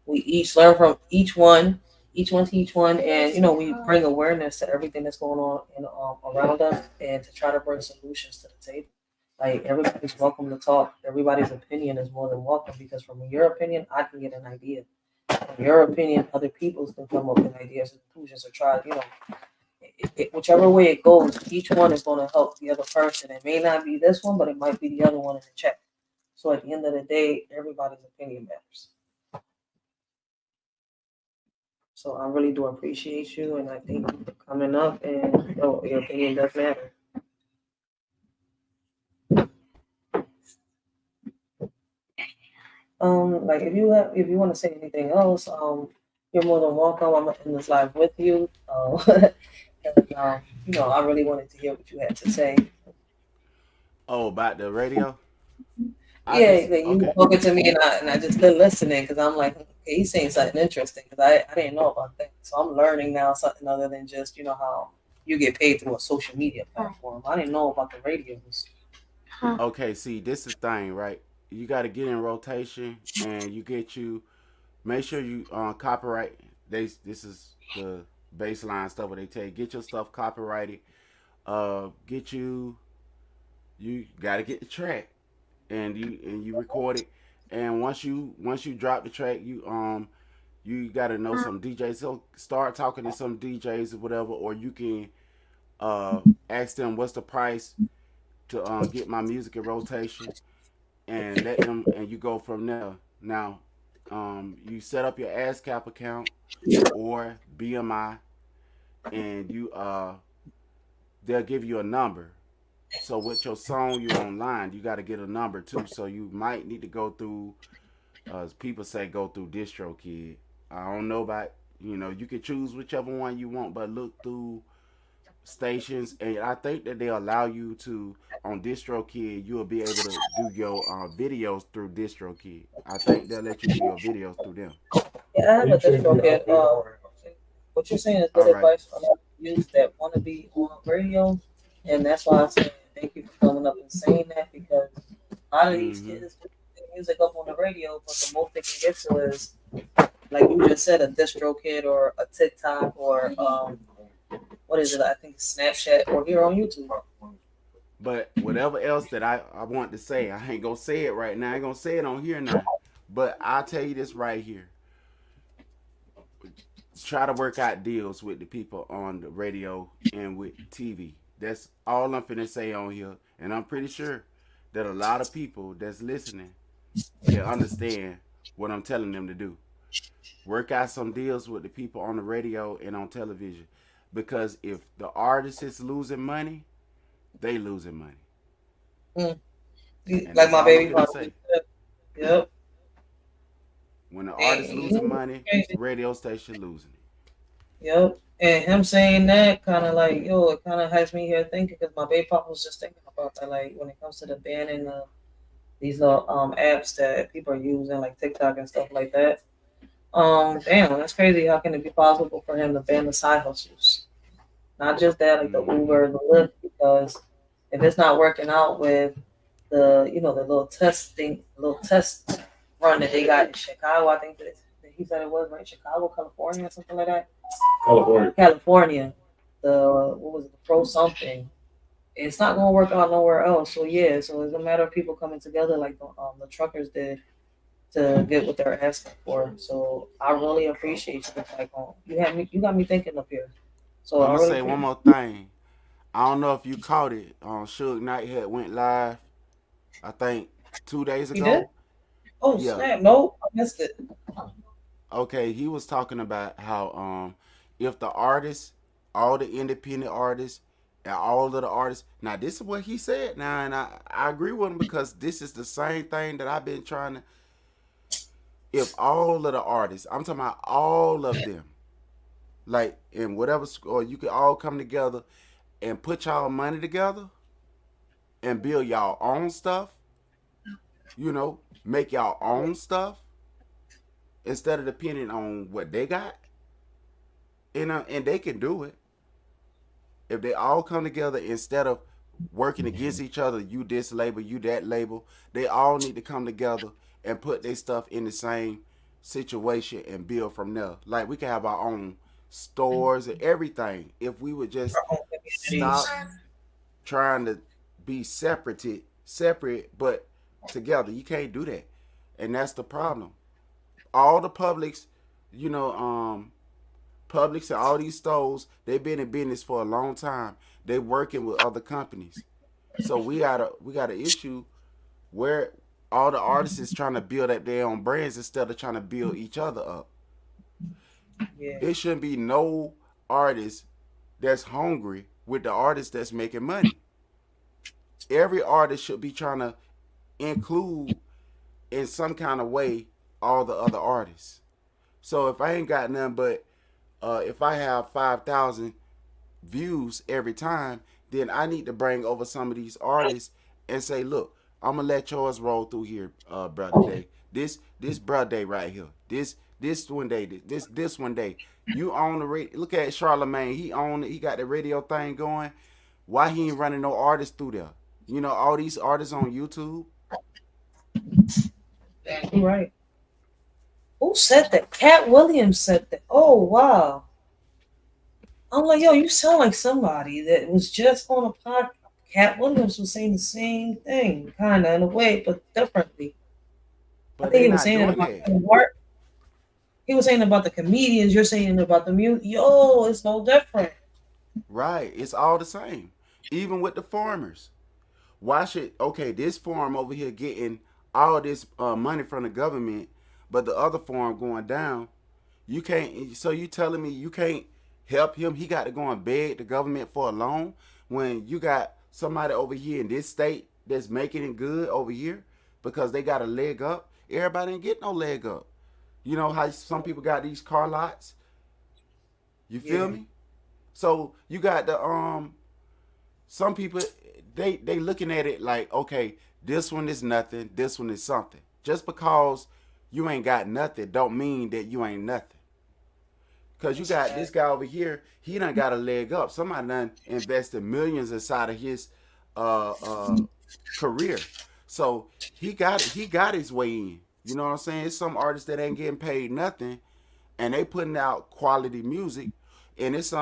we each learn from each one to each one, and we bring awareness to everything that's going on around us, and to try to bring solutions to the table. Like everybody's welcome to talk. Everybody's opinion is more than welcome because from your opinion, I can get an idea. From your opinion, other people's can come up with ideas and conclusions or try, whichever way it goes, each one is going to help the other person. It may not be this one, but it might be the other one in the check. So at the end of the day, everybody's opinion matters. So I really do appreciate you, and I thank you for coming up. And your opinion does matter. Like if you want to say anything else, you're more than welcome. I'm in this live with you. And, I really wanted to hear what you had to say. Oh, about the radio? I Yeah, just that you were okay. talking to me, and I just been listening because I'm like, okay, he's saying something interesting because I didn't know about that. So I'm learning now something other than just how you get paid through a social media platform. I didn't know about the radios. Okay, see, this is the thing, right? You got to get in rotation, and make sure you copyright. This is the baseline stuff where they tell you get your stuff copyrighted. Get you got to get the track. and you record it. And once you drop the track, you got to know some DJs. So start talking to some DJs or whatever, or you can ask them what's the price to get my music in rotation, and let them, and you go from there. Now, you set up your ASCAP account or BMI, and they'll give you a number. So with your song, you online, you got to get a number too. So you might need to go through, as people say, go through DistroKid. I don't know about, you can choose whichever one you want, but look through stations, and I think that they allow you to, on DistroKid, you'll be able to do your videos through DistroKid. I think they'll let you do your videos through them. Yeah, I have a different kid. What you're saying is good All right. advice for youth that want to be on radio, and that's why I say thank you for coming up and saying that, because a lot of these Mm-hmm. kids put their music up on the radio, but the most they can get to is, like you just said, a distro kid or a TikTok or what is it? I think Snapchat or here on YouTube. But whatever else that I want to say, I ain't gonna say it right now. I ain't gonna say it on here now. But I'll tell you this right here. Try to work out deals with the people on the radio and with TV. That's all I'm finna say on here. And I'm pretty sure that a lot of people that's listening can understand what I'm telling them to do. Work out some deals with the people on the radio and on television. Because if the artist is losing money, they losing money. Mm. And Like that's my all I'm baby finna father say. said. Yep. When the artist losing And money, radio station losing it. yep. And him saying that kind of like, yo, it kind of has me here thinking, because my baby papa was just thinking about that. Like when it comes to the banning these little apps that people are using, like TikTok and stuff like that. Damn, that's crazy. How can it be possible for him to ban the side hustles? Not just that, like the Mm-hmm. Uber, the Lyft, because if it's not working out with the little test run that they got in Chicago, I think that he said it was right, Chicago, California, or something like that. California. California, what was it, the pro something? It's not gonna work out nowhere else. So yeah, so it's a matter of people coming together like the truckers did to get what they're asking for. So I really appreciate you. Like, you got me thinking up here. So I'm I gonna really say one appreciate. more thing. I don't know if you caught it. Suge Knight had went live, I think 2 days He did? ago. Oh Yeah. snap! No, I missed it. Okay. He was talking about how if the artists, all the independent artists, and all of the artists. Now this is what he said. Now, and I agree with him because this is the same thing that I've been trying to. If all of the artists, I'm talking about all of them, like in whatever, or you could all come together and put y'all money together and build y'all own stuff, make y'all own stuff instead of depending on what they got. And they can do it if they all come together instead of working against each other. You this label, you that label. They all need to come together and put their stuff in the same situation and build from there. Like we can have our own stores and everything if we would just Our own stop communities. trying to be separate, but together. You can't do that, and that's the problem. All the you know, Publix and all these stores, they've been in business for a long time. They working with other companies, so we got an issue where all the artists is trying to build up their own brands instead of trying to build each other up. Yeah. It shouldn't be no artist that's hungry with the artist that's making money. Every artist should be trying to include in some kind of way all the other artists. So if I ain't got nothing but if I have 5,000 views every time, then I need to bring over some of these artists and say, look, I'm gonna let yours roll through here, brother day. This brother day right here. This one day. This one day. You own the radio. Look at Charlemagne. He own it. He got the radio thing going. Why he ain't running no artists through there? All these artists on YouTube. You're right. Who said that? Cat Williams said that. Oh wow. I'm like, yo, you sound like somebody that was just on a podcast. Cat Williams was saying the same thing, kind of in a way, but differently. I But think they he was not saying it doing about that. Kevin Hart. He was saying about the comedians. You're saying about the mute. Yo, it's no different. Right. It's all the same. Even with the farmers. Why should this farm over here getting all this money from the government, but the other farm going down? You can't. So you telling me you can't help him? He got to go and beg the government for a loan when you got somebody over here in this state that's making it good over here because they got a leg up. Everybody ain't get no leg up. You know how some people got these car lots. You feel me? So you got the some people they looking at it like, okay, this one is nothing, this one is something. Just because you ain't got nothing don't mean that you ain't nothing. Cause you got this guy over here, he done got a leg up. Somebody done invested millions inside of his career. So he got his way in. You know what I'm saying? It's some artists that ain't getting paid nothing and they putting out quality music, and it's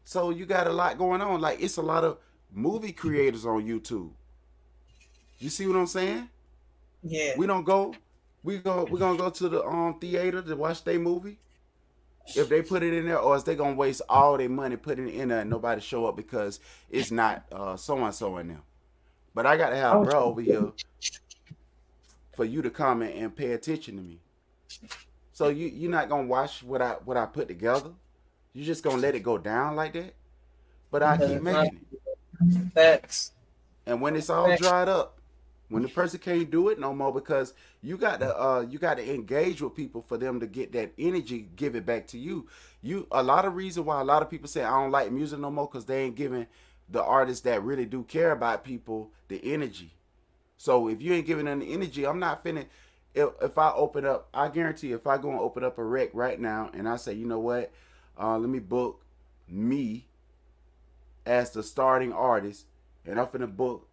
so you got a lot going on. Like it's a lot of movie creators on YouTube. You see what I'm saying? Yeah. We don't go. We're gonna go to the theater to watch their movie. If they put it in there, or is they gonna waste all their money putting it in there and nobody show up because it's not so and so in there. But I gotta have bro over here for you to come and pay attention to me. So you're not gonna watch what I put together. You just gonna let it go down like that. But I keep making it. Facts. And when it's all dried up, when the person can't do it no more, because you got to engage with people for them to get that energy, give it back to you. A lot of reason why a lot of people say I don't like music no more because they ain't giving the artists that really do care about people the energy. So if you ain't giving them the energy, I'm not finna. If I open up, I guarantee if I go and open up a rec right now and I say, you know what, let me book me as the starting artist, and I'm finna book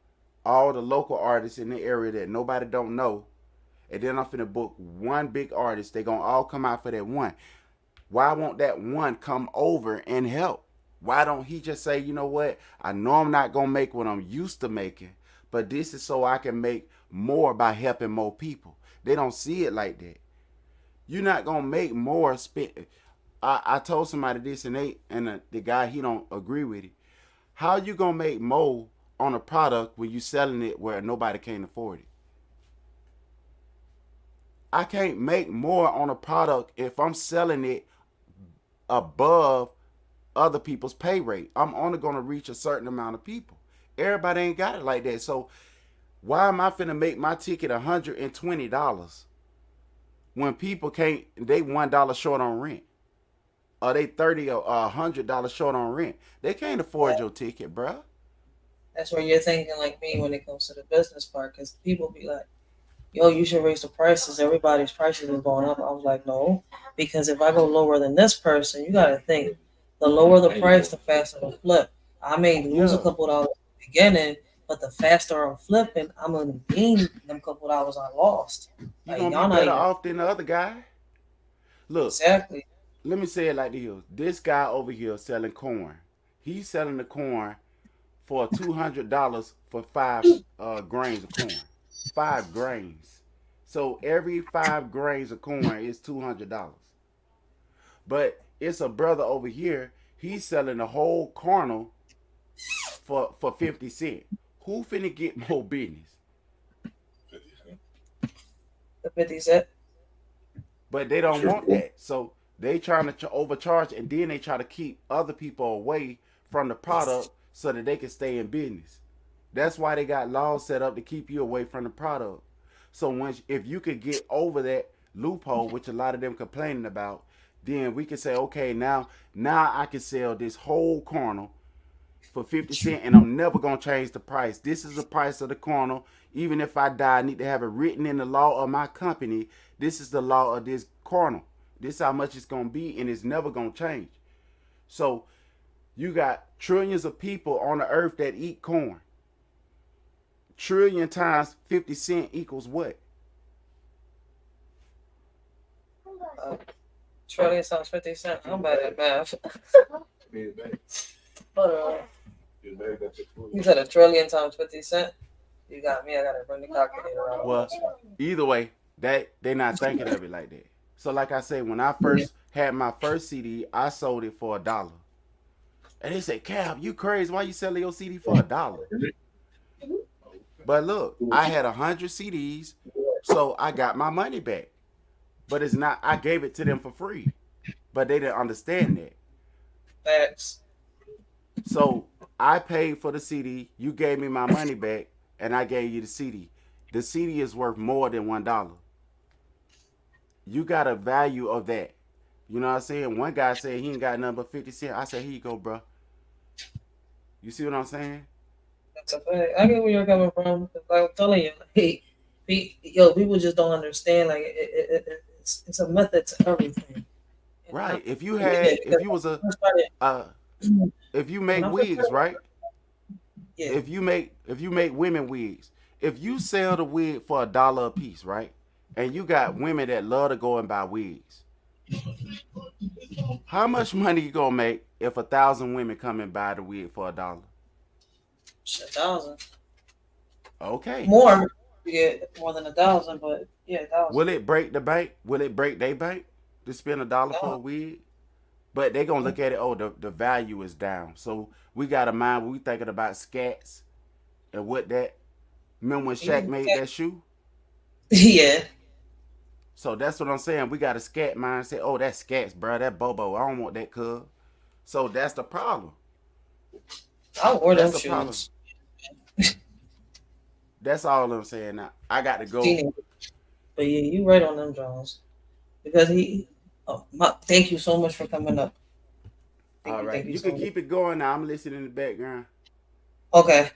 all the local artists in the area that nobody don't know, and then I'm finna book one big artist. They gonna all come out for that one. Why won't that one come over and help? Why don't he just say, you know what, I know I'm not gonna make what I'm used to making, but this is so I can make more by helping more people. They don't see it like that. You're not gonna make more spend. I told somebody this, and the guy, he don't agree with it. How you gonna make more on a product when you selling it where nobody can afford it? I can't make more on a product if I'm selling it above other people's pay rate. I'm only gonna reach a certain amount of people. Everybody ain't got it like that. So why am I finna make my ticket $120 when people can't? They $1 short on rent, or they $30 or $100 short on rent. They can't afford your ticket, bruh. That's where you're thinking like me when it comes to the business part, because people be like, yo, you should raise the prices. Everybody's prices are going up. I was like, no, because if I go lower than this person, you got to think the lower the price, the faster the flip. I may lose a couple dollars at the beginning, but the faster I'm flipping, I'm going to gain them couple dollars I lost. You're Like, gonna be better off than the other guy. Look, exactly. Let me say it like this. This guy over here selling corn. He's selling the corn for $200 for 5 grains of corn. 5 grains. So every 5 grains of corn is $200. But it's a brother over here. He's selling the whole kernel for 50 cents. Who finna get more business? The 50 cent. But they don't want that. So they trying to overcharge, and then they try to keep other people away from the product so that they can stay in business. That's why they got laws set up to keep you away from the product. So if you could get over that loophole, which a lot of them complaining about, then we can say, okay, now I can sell this whole kernel for 50 cents, and I'm never gonna change the price. This is the price of the kernel. Even if I die, I need to have it written in the law of my company. This is the law of this kernel. This is how much it's gonna be, and it's never gonna change. So you got trillions of people on the earth that eat corn. Trillion times 50 cents equals what? Trillion times 50 cents. I'm bad at math. Hold on. You said $1 trillion times 50 cents. You got me. I gotta bring the calculator out. Well, either way, that they're not thinking of it like that. So, like I said, when I first had my first CD, I sold it for $1. And they said, Cap, you crazy. Why you selling your CD for $1? But look, I had 100 CDs, so I got my money back. But it's not, I gave it to them for free. But they didn't understand that. Facts. So I paid for the CD, you gave me my money back, and I gave you the CD. The CD is worth more than $1. You got a value of that. You know what I'm saying? One guy said he ain't got nothing but 50 cents. I said, here you go, bro. You see what I'm saying? That's a fact. I get where you're coming from. Like I'm telling you, hey, people just don't understand. Like it's a method to everything. Right. If you make wigs, right? Yeah. If you make women wigs, if you sell the wig for $1 a piece, right? And you got women that love to go and buy wigs. How much money you gonna make if 1,000 women come and buy the wig for $1? 1,000. Okay. More. Yeah, more than 1,000, but yeah, 1,000. Will it break the bank? Will it break their bank to spend $1 for a wig? But they gonna look at it. Oh, the value is down. So we got a mind. We thinking about scats and what that. Remember when Shaq made that shoe? Yeah. So that's what I'm saying. We got a scat mindset. Oh, that's scats, bro. That bobo. I don't want that cuz. So that's the problem. I wore them That's the problem. shoes. That's all I'm saying now. I got to go. But yeah, you right on them, Jones. Because thank you so much for coming up. All right. You can keep it going now. I'm listening in the background. Okay.